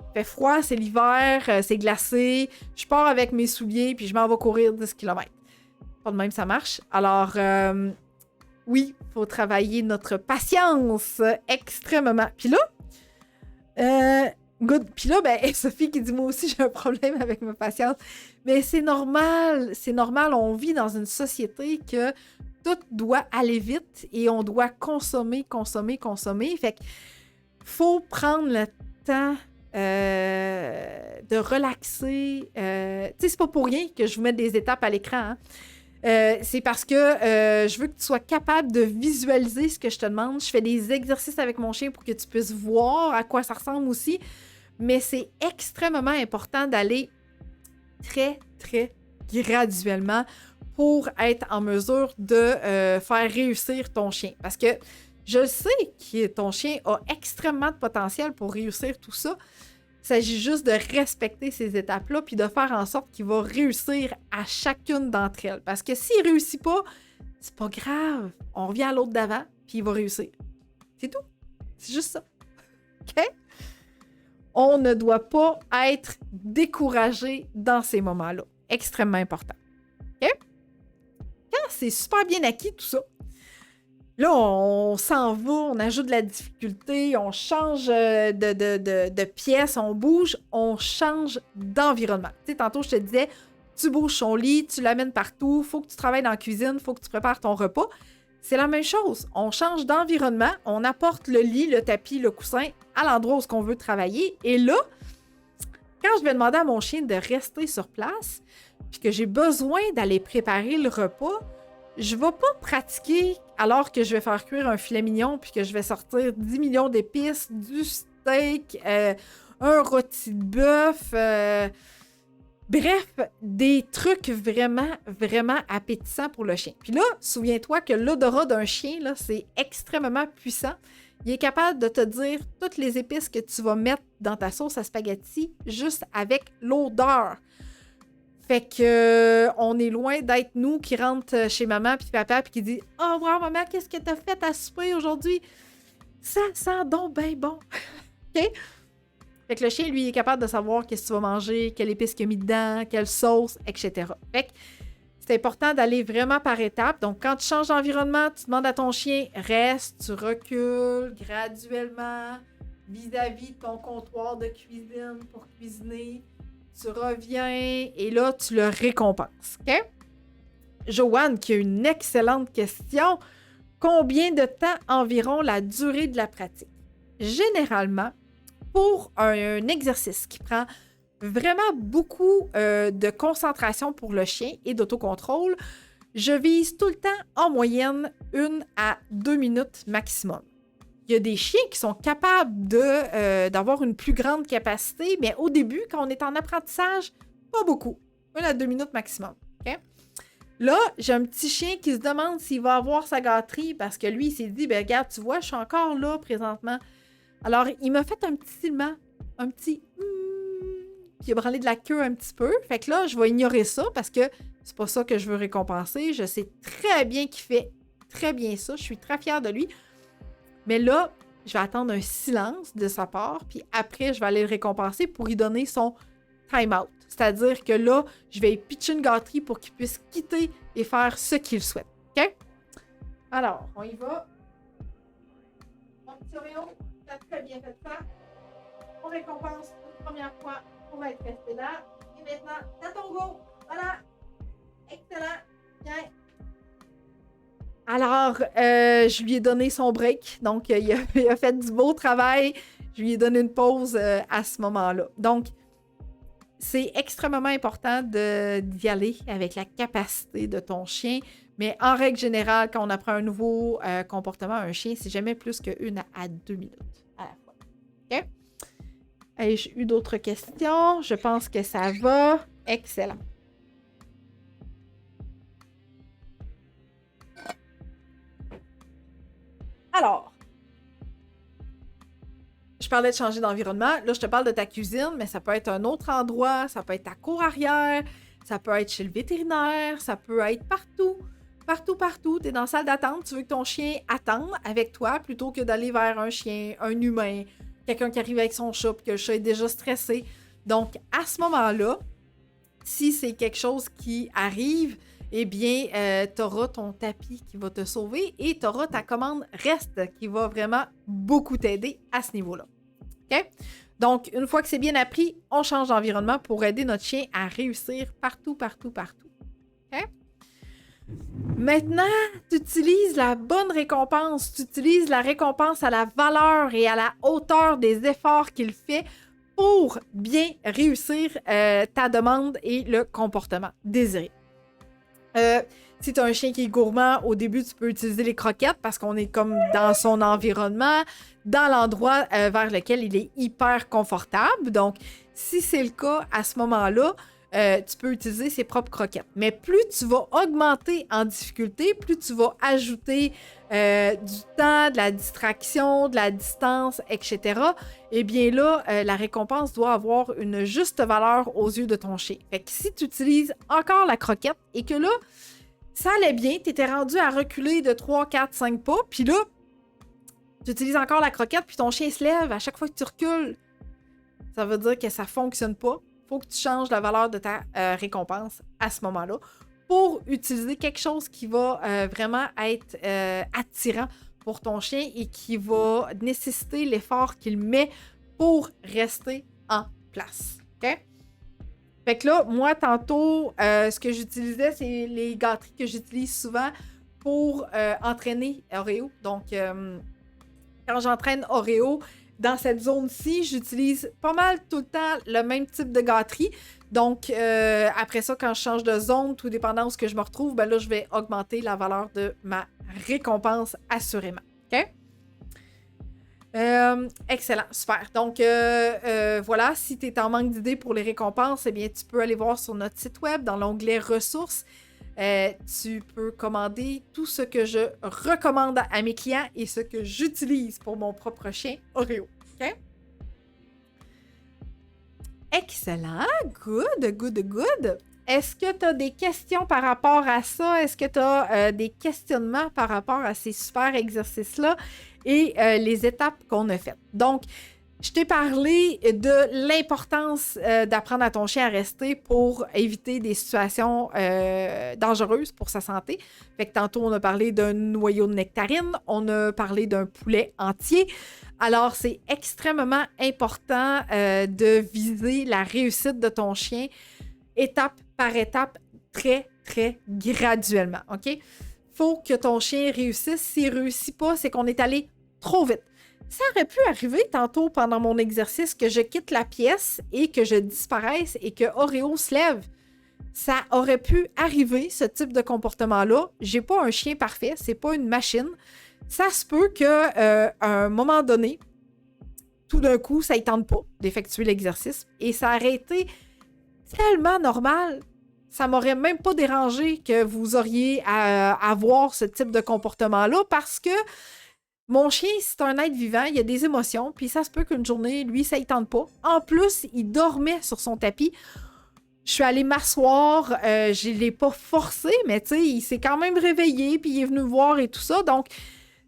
il fait froid, c'est l'hiver, c'est glacé, je pars avec mes souliers puis je m'en vais courir 10 km. » Pas de même, ça marche. Alors, oui, il faut travailler notre patience extrêmement. Puis là, Good. Puis là, ben, Sophie qui dit, moi aussi, j'ai un problème avec ma patience. Mais c'est normal, on vit dans une société que tout doit aller vite et on doit consommer. Fait qu'il faut prendre le temps de relaxer. Tu sais, c'est pas pour rien que je vous mette des étapes à l'écran, hein. C'est parce que je veux que tu sois capable de visualiser ce que je te demande. Je fais des exercices avec mon chien pour que tu puisses voir à quoi ça ressemble aussi. Mais c'est extrêmement important d'aller très, très graduellement pour être en mesure de faire réussir ton chien. Parce que je sais que ton chien a extrêmement de potentiel pour réussir tout ça. Il s'agit juste de respecter ces étapes-là puis de faire en sorte qu'il va réussir à chacune d'entre elles. Parce que s'il ne réussit pas, c'est pas grave. On revient à l'autre d'avant puis il va réussir. C'est tout. C'est juste ça. OK? On ne doit pas être découragé dans ces moments-là. Extrêmement important. OK? Quand c'est super bien acquis, tout ça, là, on s'en va, on ajoute de la difficulté, on change de pièce, on bouge, on change d'environnement. Tu sais, tantôt, je te disais, tu bouges son lit, tu l'amènes partout, il faut que tu travailles dans la cuisine, il faut que tu prépares ton repas. C'est la même chose. On change d'environnement, on apporte le lit, le tapis, le coussin à l'endroit où on veut travailler. Et là, quand je vais demander à mon chien de rester sur place, puis que j'ai besoin d'aller préparer le repas, je ne vais pas pratiquer alors que je vais faire cuire un filet mignon puis que je vais sortir 10 millions d'épices, du steak, un rôti de bœuf, bref, des trucs vraiment, vraiment appétissants pour le chien. Puis là, souviens-toi que l'odorat d'un chien, là, c'est extrêmement puissant. Il est capable de te dire toutes les épices que tu vas mettre dans ta sauce à spaghetti juste avec l'odeur. Fait que on est loin d'être nous qui rentrent chez maman puis papa puis qui dit « Oh, wow, maman, qu'est-ce que t'as fait à souper aujourd'hui? Ça sent donc bien bon! » OK? Fait que le chien, lui, est capable de savoir qu'est-ce que tu vas manger, quelle épice qu'il a mis dedans, quelle sauce, etc. Fait que c'est important d'aller vraiment par étapes. Donc, quand tu changes d'environnement, tu demandes à ton chien « Reste », tu recules graduellement vis-à-vis de ton comptoir de cuisine pour cuisiner. Tu reviens et là, tu le récompenses. OK? Joanne, qui a une excellente question. Combien de temps environ la durée de la pratique? Généralement, pour un exercice qui prend vraiment beaucoup de concentration pour le chien et d'autocontrôle, je vise tout le temps en moyenne 1 à 2 minutes maximum. Il y a des chiens qui sont capables d'avoir une plus grande capacité, mais au début, quand on est en apprentissage, pas beaucoup. 1 à 2 minutes maximum. Okay? Là, j'ai un petit chien qui se demande s'il va avoir sa gâterie parce que lui, il s'est dit, ben regarde, tu vois, je suis encore là présentement. Alors, il m'a fait un petit silement, un petit qui a branlé de la queue un petit peu. Fait que là, je vais ignorer ça parce que c'est pas ça que je veux récompenser. Je sais très bien qu'il fait très bien ça. Je suis très fière de lui. Mais là, je vais attendre un silence de sa part, puis après, je vais aller le récompenser pour lui donner son time-out. C'est-à-dire que là, je vais lui pitcher une gâterie pour qu'il puisse quitter et faire ce qu'il souhaite. OK? Alors, on y va. Mon petit Oreo, tu as très bien fait ça. On récompense une première fois pour être resté là. Et maintenant, t'as ton go. Voilà. Excellent. Bien. Alors, je lui ai donné son break. Donc, il a fait du beau travail. Je lui ai donné une pause à ce moment-là. Donc, c'est extrêmement important d'y aller avec la capacité de ton chien. Mais en règle générale, quand on apprend un nouveau comportement à un chien, c'est jamais plus que 1 à 2 minutes à la fois. OK? Ai-je eu d'autres questions? Je pense que ça va. Excellent. Alors, je parlais de changer d'environnement. Là, je te parle de ta cuisine, mais ça peut être un autre endroit, ça peut être ta cour arrière, ça peut être chez le vétérinaire, ça peut être partout. Partout. Tu es dans la salle d'attente, tu veux que ton chien attende avec toi plutôt que d'aller vers un chien, un humain, quelqu'un qui arrive avec son chat puis que le chat est déjà stressé. Donc, à ce moment-là, si c'est quelque chose qui arrive, eh bien, tu auras ton tapis qui va te sauver et tu auras ta commande reste qui va vraiment beaucoup t'aider à ce niveau-là. OK? Donc, une fois que c'est bien appris, on change d'environnement pour aider notre chien à réussir partout. OK? Maintenant, tu utilises la bonne récompense. Tu utilises la récompense à la valeur et à la hauteur des efforts qu'il fait pour bien réussir ta demande et le comportement désiré. Si tu as un chien qui est gourmand, au début, tu peux utiliser les croquettes parce qu'on est comme dans son environnement, dans l'endroit vers lequel il est hyper confortable. Donc, si c'est le cas, à ce moment-là, tu peux utiliser ses propres croquettes. Mais plus tu vas augmenter en difficulté, plus tu vas ajouter du temps, de la distraction, de la distance, etc., eh bien là, la récompense doit avoir une juste valeur aux yeux de ton chien. Fait que si tu utilises encore la croquette et que là, ça allait bien, tu étais rendu à reculer de 3, 4, 5 pas, puis là, tu utilises encore la croquette, puis ton chien se lève à chaque fois que tu recules. Ça veut dire que ça fonctionne pas. Faut que tu changes la valeur de ta récompense à ce moment-là pour utiliser quelque chose qui va vraiment être attirant pour ton chien et qui va nécessiter l'effort qu'il met pour rester en place. OK? Fait que là, moi, tantôt, ce que j'utilisais, c'est les gâteries que j'utilise souvent pour entraîner Oreo. Donc, quand j'entraîne Oreo, dans cette zone-ci, j'utilise pas mal tout le temps le même type de gâterie. Donc, après ça, quand je change de zone, tout dépendant où ce que je me retrouve, ben là, je vais augmenter la valeur de ma récompense assurément. OK? Excellent, super. Donc, voilà, si tu es en manque d'idées pour les récompenses, eh bien, tu peux aller voir sur notre site web dans l'onglet ressources. Tu peux commander tout ce que je recommande à mes clients et ce que j'utilise pour mon propre chien Oreo. OK? Excellent. Good. Est-ce que tu as des questions par rapport à ça? Est-ce que tu as des questionnements par rapport à ces super exercices-là et les étapes qu'on a faites? Donc, je t'ai parlé de l'importance d'apprendre à ton chien à rester pour éviter des situations dangereuses pour sa santé. Fait que tantôt, on a parlé d'un noyau de nectarine, on a parlé d'un poulet entier. Alors, c'est extrêmement important de viser la réussite de ton chien étape par étape, très, très graduellement. OK? Faut que ton chien réussisse. S'il ne réussit pas, c'est qu'on est allé trop vite. Ça aurait pu arriver tantôt pendant mon exercice que je quitte la pièce et que je disparaisse et que Oreo se lève. Ça aurait pu arriver, ce type de comportement-là. J'ai pas un chien parfait, c'est pas une machine. Ça se peut qu'à un moment donné, tout d'un coup, ça ne tente pas d'effectuer l'exercice et ça aurait été tellement normal. Ça m'aurait même pas dérangé que vous auriez à avoir ce type de comportement-là parce que mon chien, c'est un être vivant, il a des émotions, puis ça se peut qu'une journée, lui, ça ne tente pas. En plus, il dormait sur son tapis. Je suis allée m'asseoir, je ne l'ai pas forcé, mais tu sais, il s'est quand même réveillé, puis il est venu me voir et tout ça. Donc,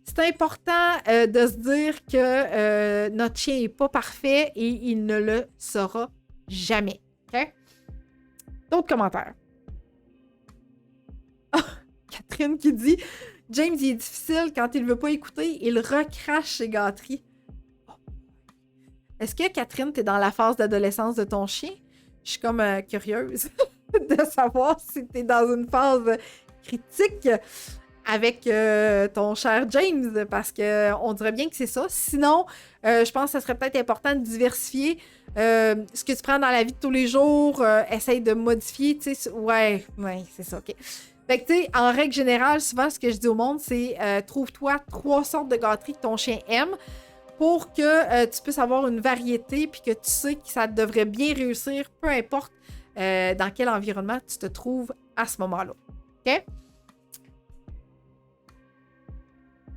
c'est important de se dire que notre chien n'est pas parfait et il ne le sera jamais. OK? D'autres commentaires. Oh, Catherine qui dit... James, il est difficile quand il ne veut pas écouter, il recrache ses gâteries. Oh. Est-ce que, Catherine, tu es dans la phase d'adolescence de ton chien? Je suis comme curieuse de savoir si tu es dans une phase critique avec ton cher James, parce qu'on dirait bien que c'est ça. Sinon, je pense que ça serait peut-être important de diversifier ce que tu prends dans la vie de tous les jours. Essaye de modifier, tu sais. Ouais, c'est ça, OK. Fait que, tu sais, en règle générale, souvent, ce que je dis au monde, c'est trouve-toi 3 sortes de gâteries que ton chien aime pour que tu puisses avoir une variété puis que tu sais que ça devrait bien réussir, peu importe dans quel environnement tu te trouves à ce moment-là. OK?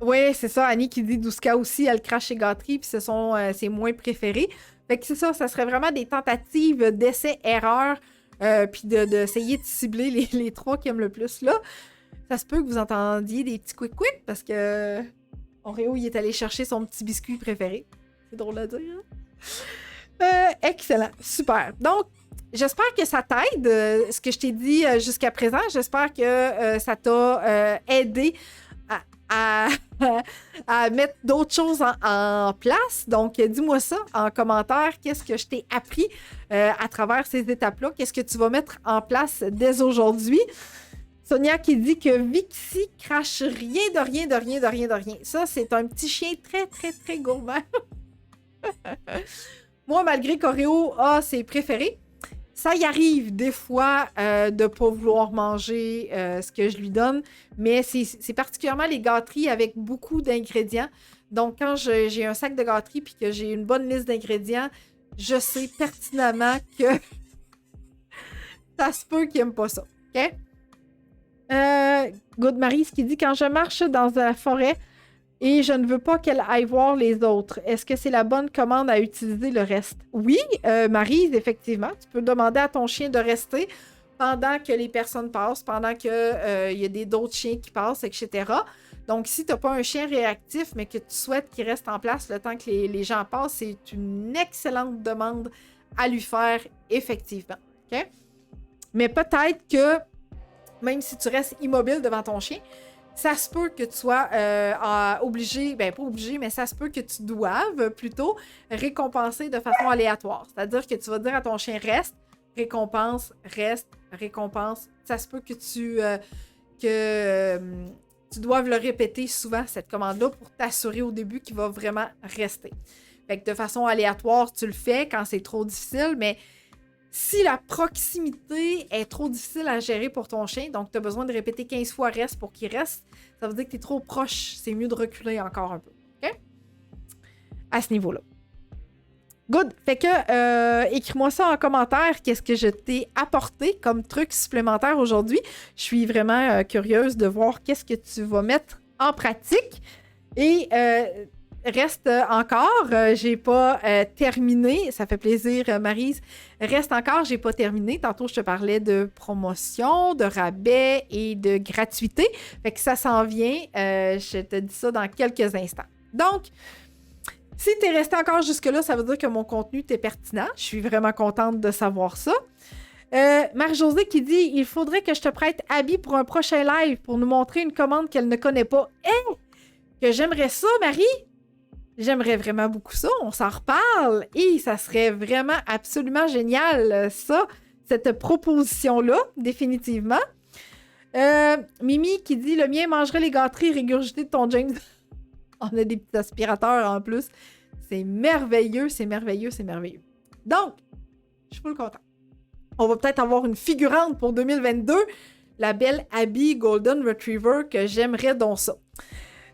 Oui, c'est ça. Annie qui dit Douska aussi, elle crache ses gâteries puis ce sont ses moins préférés. Fait que c'est ça, ça serait vraiment des tentatives d'essais-erreurs puis d'essayer de cibler les 3 qui aiment le plus là. Ça se peut que vous entendiez des petits quick-quick parce que Oreo, il est allé chercher son petit biscuit préféré. C'est drôle à dire. Hein? Excellent. Super. Donc, j'espère que ça t'aide, ce que je t'ai dit jusqu'à présent. J'espère que ça t'a aidé à à, à mettre d'autres choses en place. Donc, dis-moi ça en commentaire. Qu'est-ce que je t'ai appris à travers ces étapes-là? Qu'est-ce que tu vas mettre en place dès aujourd'hui? Sonia qui dit que Vixie crache rien de rien, de rien, de rien, de rien. Ça, c'est un petit chien très, très, très gourmand. Moi, malgré qu'Oreo a ses préférés, ça y arrive des fois de ne pas vouloir manger ce que je lui donne, mais c'est particulièrement les gâteries avec beaucoup d'ingrédients. Donc, quand j'ai un sac de gâteries et que j'ai une bonne liste d'ingrédients, je sais pertinemment que ça se peut qu'il n'aime pas ça. OK? Good Marie, ce qui dit quand je marche dans la forêt et je ne veux pas qu'elle aille voir les autres, est-ce que c'est la bonne commande à utiliser le reste? Oui, Marie, effectivement, tu peux demander à ton chien de rester pendant que les personnes passent, pendant qu'il y a d'autres chiens qui passent, etc. Donc, si tu n'as pas un chien réactif, mais que tu souhaites qu'il reste en place le temps que les gens passent, c'est une excellente demande à lui faire, effectivement. OK? Mais peut-être que même si tu restes immobile devant ton chien, ça se peut que tu sois obligé, ben pas obligé, mais ça se peut que tu doives plutôt récompenser de façon aléatoire. C'est-à-dire que tu vas dire à ton chien reste, récompense, reste, récompense. Ça se peut que tu doives le répéter souvent, cette commande-là, pour t'assurer au début qu'il va vraiment rester. Fait que de façon aléatoire, tu le fais quand c'est trop difficile, mais si la proximité est trop difficile à gérer pour ton chien, donc tu as besoin de répéter 15 fois reste pour qu'il reste, ça veut dire que tu es trop proche. C'est mieux de reculer encore un peu. OK? À ce niveau-là. Good. Fait que écris-moi ça en commentaire. Qu'est-ce que je t'ai apporté comme truc supplémentaire aujourd'hui? Je suis vraiment curieuse de voir qu'est-ce que tu vas mettre en pratique. Et reste encore, j'ai pas terminé. Ça fait plaisir, Maryse. Reste encore, j'ai pas terminé. Tantôt, je te parlais de promotion, de rabais et de gratuité. Fait que ça s'en vient. Je te dis ça dans quelques instants. Donc, si tu es resté encore jusque-là, ça veut dire que mon contenu t'est pertinent. Je suis vraiment contente de savoir ça. Marie-Josée qui dit « Il faudrait que je te prête Abby pour un prochain live pour nous montrer une commande qu'elle ne connaît pas. » Que j'aimerais ça, Marie! J'aimerais vraiment beaucoup ça. On s'en reparle. Et ça serait vraiment absolument génial, ça, cette proposition-là, définitivement. Mimi qui dit « Le mien mangerait les gâteries régurgitées de ton James. » On a des petits aspirateurs en plus. C'est merveilleux, c'est merveilleux, c'est merveilleux. Donc, je suis full contente. On va peut-être avoir une figurante pour 2022, la belle Abby Golden Retriever, que j'aimerais donc ça.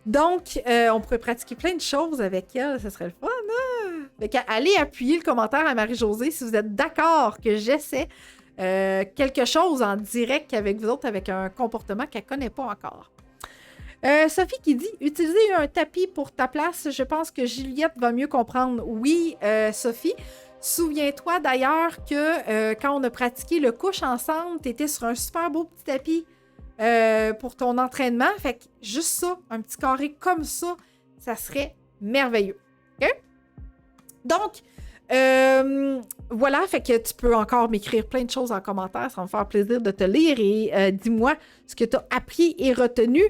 Donc, on pourrait pratiquer plein de choses avec elle, ce serait le fun, hein? Fait qu'allez appuyer le commentaire à Marie-Josée si vous êtes d'accord que j'essaie quelque chose en direct avec vous autres, avec un comportement qu'elle ne connaît pas encore. Sophie qui dit « Utiliser un tapis pour ta place, je pense que Juliette va mieux comprendre. » Oui, Sophie. Souviens-toi d'ailleurs que quand on a pratiqué le couche ensemble, tu étais sur un super beau petit tapis pour ton entraînement. Fait que juste ça, un petit carré comme ça, ça serait merveilleux. OK? Donc, voilà, fait que tu peux encore m'écrire plein de choses en commentaire. Ça va me faire plaisir de te lire et dis-moi ce que tu as appris et retenu.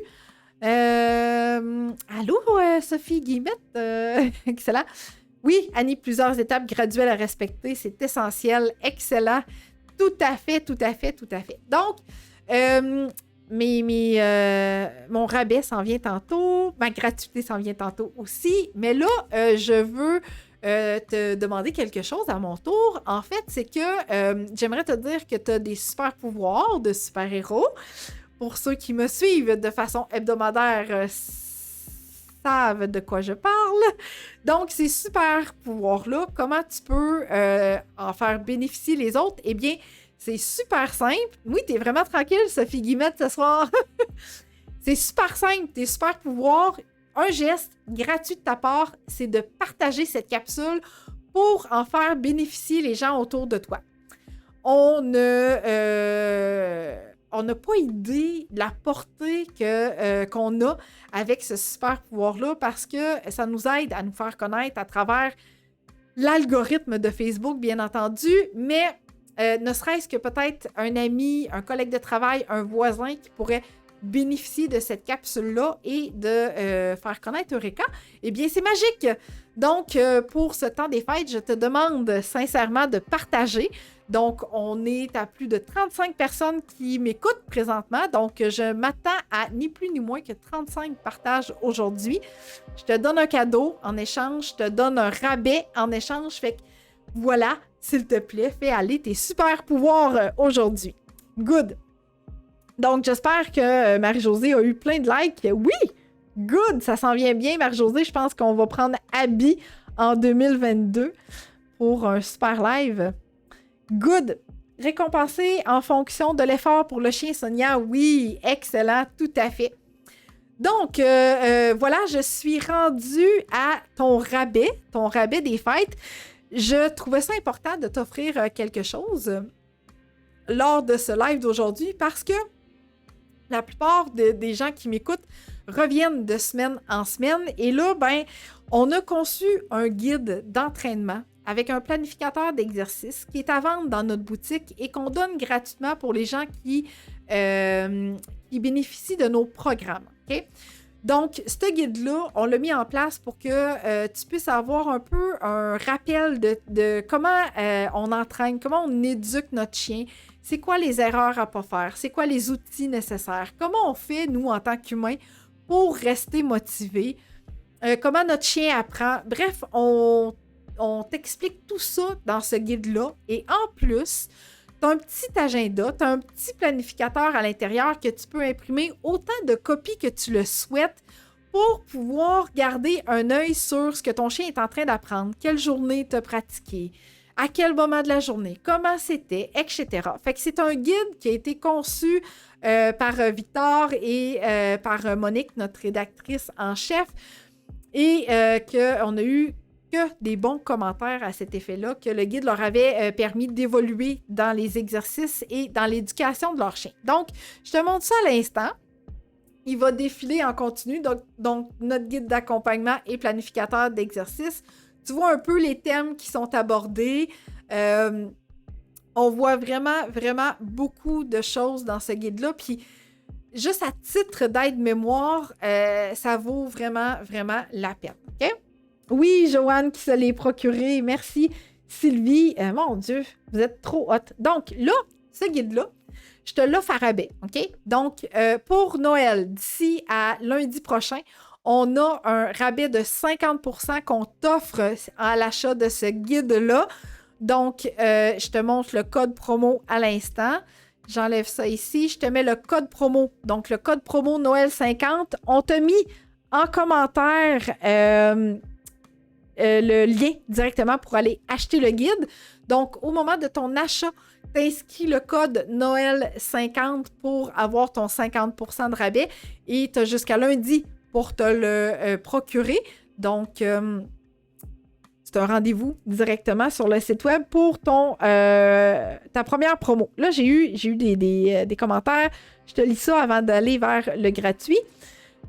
Allô, Sophie Guillemette? Excellent. Oui, Annie, plusieurs étapes graduelles à respecter. C'est essentiel. Excellent. Tout à fait, tout à fait, tout à fait. Donc, mon rabais s'en vient tantôt. Ma gratuité s'en vient tantôt aussi. Mais là, je veux te demander quelque chose à mon tour. En fait, c'est que j'aimerais te dire que tu as des super pouvoirs de super-héros. Pour ceux qui me suivent de façon hebdomadaire, savent de quoi je parle. Donc, ces super pouvoirs-là, comment tu peux en faire bénéficier les autres? Eh bien, c'est super simple. Oui, t'es vraiment tranquille, Sophie Guillemette, ce soir. C'est super simple. Tes super pouvoirs, un geste gratuit de ta part, c'est de partager cette capsule pour en faire bénéficier les gens autour de toi. On n'a pas idée de la portée qu'on a avec ce super pouvoir-là parce que ça nous aide à nous faire connaître à travers l'algorithme de Facebook, bien entendu, mais ne serait-ce que peut-être un ami, un collègue de travail, un voisin qui pourrait bénéficier de cette capsule-là et de faire connaître Eureka, eh bien, c'est magique! Donc, pour ce temps des fêtes, je te demande sincèrement de partager. Donc, on est à plus de 35 personnes qui m'écoutent présentement. Donc, je m'attends à ni plus ni moins que 35 partages aujourd'hui. Je te donne un cadeau en échange, je te donne un rabais en échange. Fait que voilà, s'il te plaît, fais aller tes super pouvoirs aujourd'hui. Good! Donc, j'espère que Marie-Josée a eu plein de likes. Oui! Good! Ça s'en vient bien, Marie-Josée. Je pense qu'on va prendre Abby en 2022 pour un super live. Good! Récompensé en fonction de l'effort pour le chien, Sonia. Oui! Excellent! Tout à fait. Donc, voilà, je suis rendue à ton rabais des fêtes. Je trouvais ça important de t'offrir quelque chose lors de ce live d'aujourd'hui parce que la plupart des gens qui m'écoutent reviennent de semaine en semaine. Et là, ben, on a conçu un guide d'entraînement avec un planificateur d'exercice qui est à vendre dans notre boutique et qu'on donne gratuitement pour les gens qui bénéficient de nos programmes. Okay? Donc, ce guide-là, on l'a mis en place pour que tu puisses avoir un peu un rappel de comment on entraîne, comment on éduque notre chien, c'est quoi les erreurs à ne pas faire, c'est quoi les outils nécessaires, comment on fait, nous, en tant qu'humains, pour rester motivés, comment notre chien apprend. Bref, on t'explique tout ça dans ce guide-là. Et en plus, tu as un petit agenda, tu as un petit planificateur à l'intérieur que tu peux imprimer autant de copies que tu le souhaites pour pouvoir garder un œil sur ce que ton chien est en train d'apprendre, quelle journée tu as pratiqué, à quel moment de la journée, comment c'était, etc. Fait que c'est un guide qui a été conçu par Victor et par Monique, notre rédactrice en chef, et qu'on a eu que des bons commentaires à cet effet-là, que le guide leur avait permis d'évoluer dans les exercices et dans l'éducation de leur chien. Donc, je te montre ça à l'instant. Il va défiler en continu, donc notre guide d'accompagnement et planificateur d'exercice. Tu vois un peu les thèmes qui sont abordés. On voit vraiment, vraiment beaucoup de choses dans ce guide-là. Puis, juste à titre d'aide-mémoire, ça vaut vraiment, vraiment la peine. OK? Oui, Joanne qui se l'est procuré. Merci, Sylvie. Mon Dieu, vous êtes trop hot. Donc, là, ce guide-là, je te l'offre à rabais. OK? Donc, pour Noël, d'ici à lundi prochain, on a un rabais de 50% qu'on t'offre à l'achat de ce guide-là. Donc, je te montre le code promo à l'instant. J'enlève ça ici. Je te mets le code promo. Donc, le code promo Noël 50. On t'a mis en commentaire le lien directement pour aller acheter le guide. Donc, au moment de ton achat, t'inscris le code Noël 50 pour avoir ton 50% de rabais et tu as jusqu'à lundi pour te le procurer. Donc, c'est un rendez-vous directement sur le site web pour ta première promo. Là, j'ai eu des commentaires. Je te lis ça avant d'aller vers le gratuit.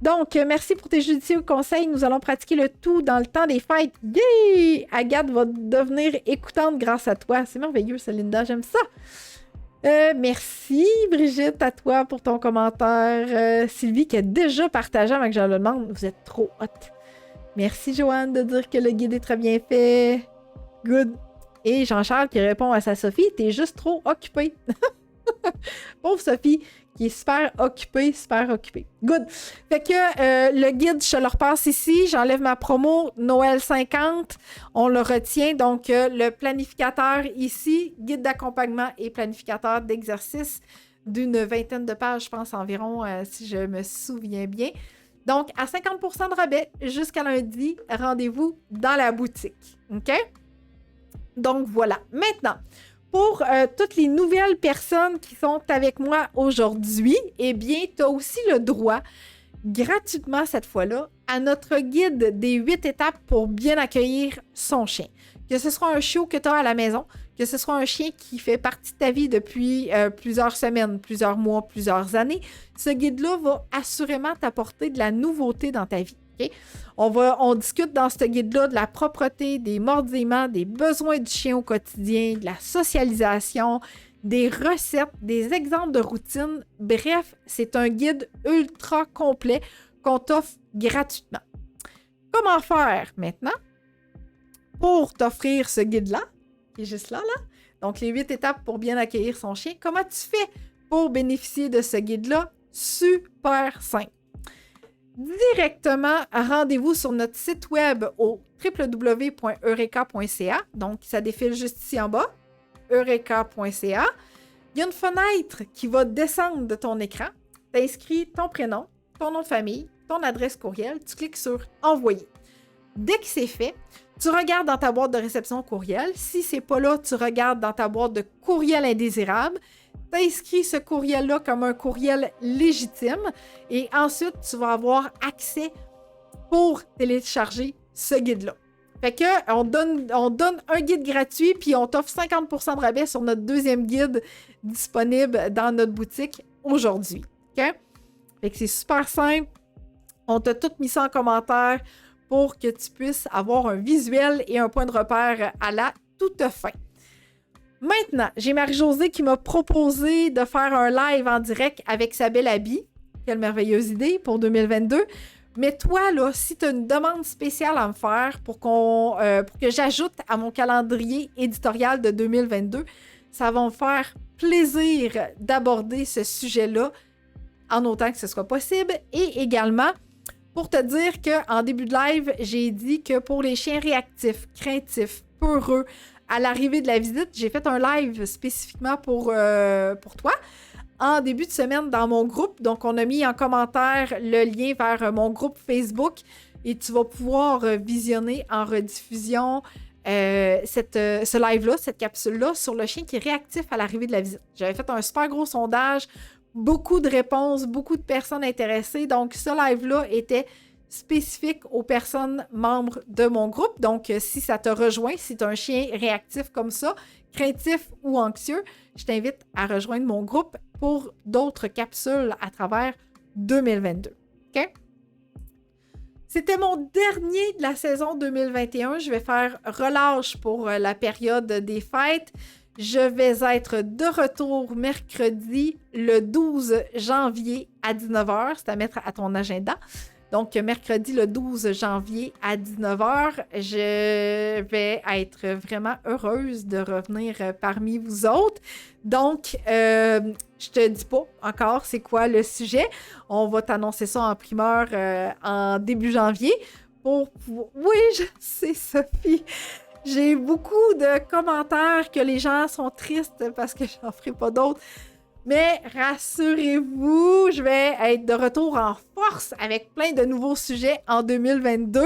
Donc, merci pour tes judicieux conseils. Nous allons pratiquer le tout dans le temps des fêtes. Yay! Agathe va devenir écoutante grâce à toi. C'est merveilleux, Célinda. J'aime ça. Merci, Brigitte, à toi pour ton commentaire. Sylvie qui a déjà partagé avant que je le demande. Vous êtes trop hot. Merci, Joanne, de dire que le guide est très bien fait. Good. Et Jean-Charles qui répond à sa Sophie, t'es juste trop occupée. Pauvre Sophie, qui est super occupée. Good. Fait que le guide, je le repasse ici. J'enlève ma promo Noël 50. On le retient. Donc, le planificateur ici, guide d'accompagnement et planificateur d'exercice d'une vingtaine de pages, je pense environ, si je me souviens bien. Donc, à 50% de rabais jusqu'à lundi, rendez-vous dans la boutique. OK? Donc, voilà. Maintenant, pour toutes les nouvelles personnes qui sont avec moi aujourd'hui, eh bien, tu as aussi le droit, gratuitement cette fois-là, à notre guide des 8 étapes pour bien accueillir son chien. Que ce soit un chiot que tu as à la maison, que ce soit un chien qui fait partie de ta vie depuis plusieurs semaines, plusieurs mois, plusieurs années, ce guide-là va assurément t'apporter de la nouveauté dans ta vie. Okay? On discute dans ce guide-là de la propreté, des mordillements, des besoins du chien au quotidien, de la socialisation, des recettes, des exemples de routines. Bref, c'est un guide ultra complet qu'on t'offre gratuitement. Comment faire maintenant pour t'offrir ce guide-là, qui est juste là? Donc, les 8 étapes pour bien accueillir son chien. Comment tu fais pour bénéficier de ce guide-là? Super simple. Directement, rendez-vous sur notre site web au www.eureka.ca. Donc, ça défile juste ici en bas, eureka.ca. Il y a une fenêtre qui va descendre de ton écran. Tu inscris ton prénom, ton nom de famille, ton adresse courriel. Tu cliques sur « Envoyer ». Dès que c'est fait, tu regardes dans ta boîte de réception courriel. Si ce n'est pas là, tu regardes dans ta boîte de courriel indésirable. Tu inscris ce courriel-là comme un courriel légitime et ensuite, tu vas avoir accès pour télécharger ce guide-là. Fait que on donne un guide gratuit puis on t'offre 50% de rabais sur notre deuxième guide disponible dans notre boutique aujourd'hui. OK? Fait que c'est super simple. On t'a tout mis ça en commentaire pour que tu puisses avoir un visuel et un point de repère à la toute fin. Maintenant, j'ai Marie-Josée qui m'a proposé de faire un live en direct avec sa belle Abby. Quelle merveilleuse idée pour 2022. Mais toi, là, si tu as une demande spéciale à me faire pour que j'ajoute à mon calendrier éditorial de 2022, ça va me faire plaisir d'aborder ce sujet-là en autant que ce soit possible. Et également, pour te dire qu'en début de live, j'ai dit que pour les chiens réactifs, craintifs, peureux, à l'arrivée de la visite, j'ai fait un live spécifiquement pour toi en début de semaine dans mon groupe. Donc, on a mis en commentaire le lien vers mon groupe Facebook et tu vas pouvoir visionner en rediffusion ce live-là, cette capsule-là sur le chien qui est réactif à l'arrivée de la visite. J'avais fait un super gros sondage, beaucoup de réponses, beaucoup de personnes intéressées. Donc, ce live-là était spécifique aux personnes membres de mon groupe. Donc, si ça te rejoint, si tu as un chien réactif comme ça, craintif ou anxieux, je t'invite à rejoindre mon groupe pour d'autres capsules à travers 2022. OK? C'était mon dernier de la saison 2021. Je vais faire relâche pour la période des fêtes. Je vais être de retour mercredi, le 12 janvier à 19h. C'est à mettre à ton agenda. Donc, mercredi, le 12 janvier à 19h, je vais être vraiment heureuse de revenir parmi vous autres. Donc, je te dis pas encore c'est quoi le sujet. On va t'annoncer ça en primeur en début janvier. Oui, je sais, Sophie. J'ai beaucoup de commentaires que les gens sont tristes parce que j'en ferai pas d'autres. Mais rassurez-vous, je vais être de retour en force avec plein de nouveaux sujets en 2022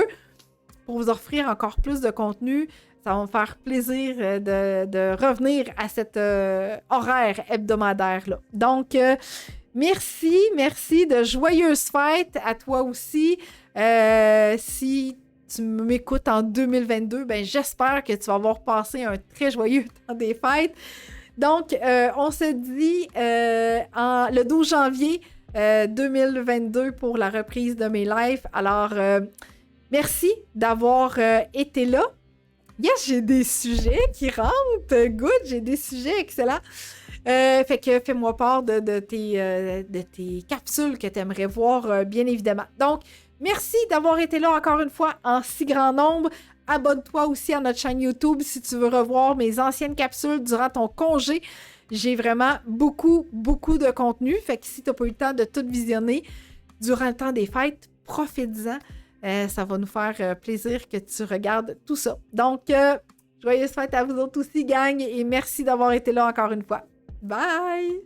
pour vous offrir encore plus de contenu. Ça va me faire plaisir de revenir à cet horaire hebdomadaire-là. Donc, merci, de joyeuses fêtes à toi aussi. Si tu m'écoutes en 2022, ben j'espère que tu vas avoir passé un très joyeux temps des fêtes. Donc, on se dit le 12 janvier 2022 pour la reprise de mes lives. Alors, merci d'avoir été là. Yes, j'ai des sujets qui rentrent. Good, j'ai des sujets excellents. Fait que fais-moi part de tes capsules que tu aimerais voir, bien évidemment. Donc, merci d'avoir été là encore une fois en si grand nombre. Abonne-toi aussi à notre chaîne YouTube si tu veux revoir mes anciennes capsules durant ton congé. J'ai vraiment beaucoup de contenu. Fait que si tu n'as pas eu le temps de tout visionner durant le temps des fêtes, profites-en. Ça va nous faire plaisir que tu regardes tout ça. Donc, joyeuses fêtes à vous autres aussi, gang, et merci d'avoir été là encore une fois. Bye!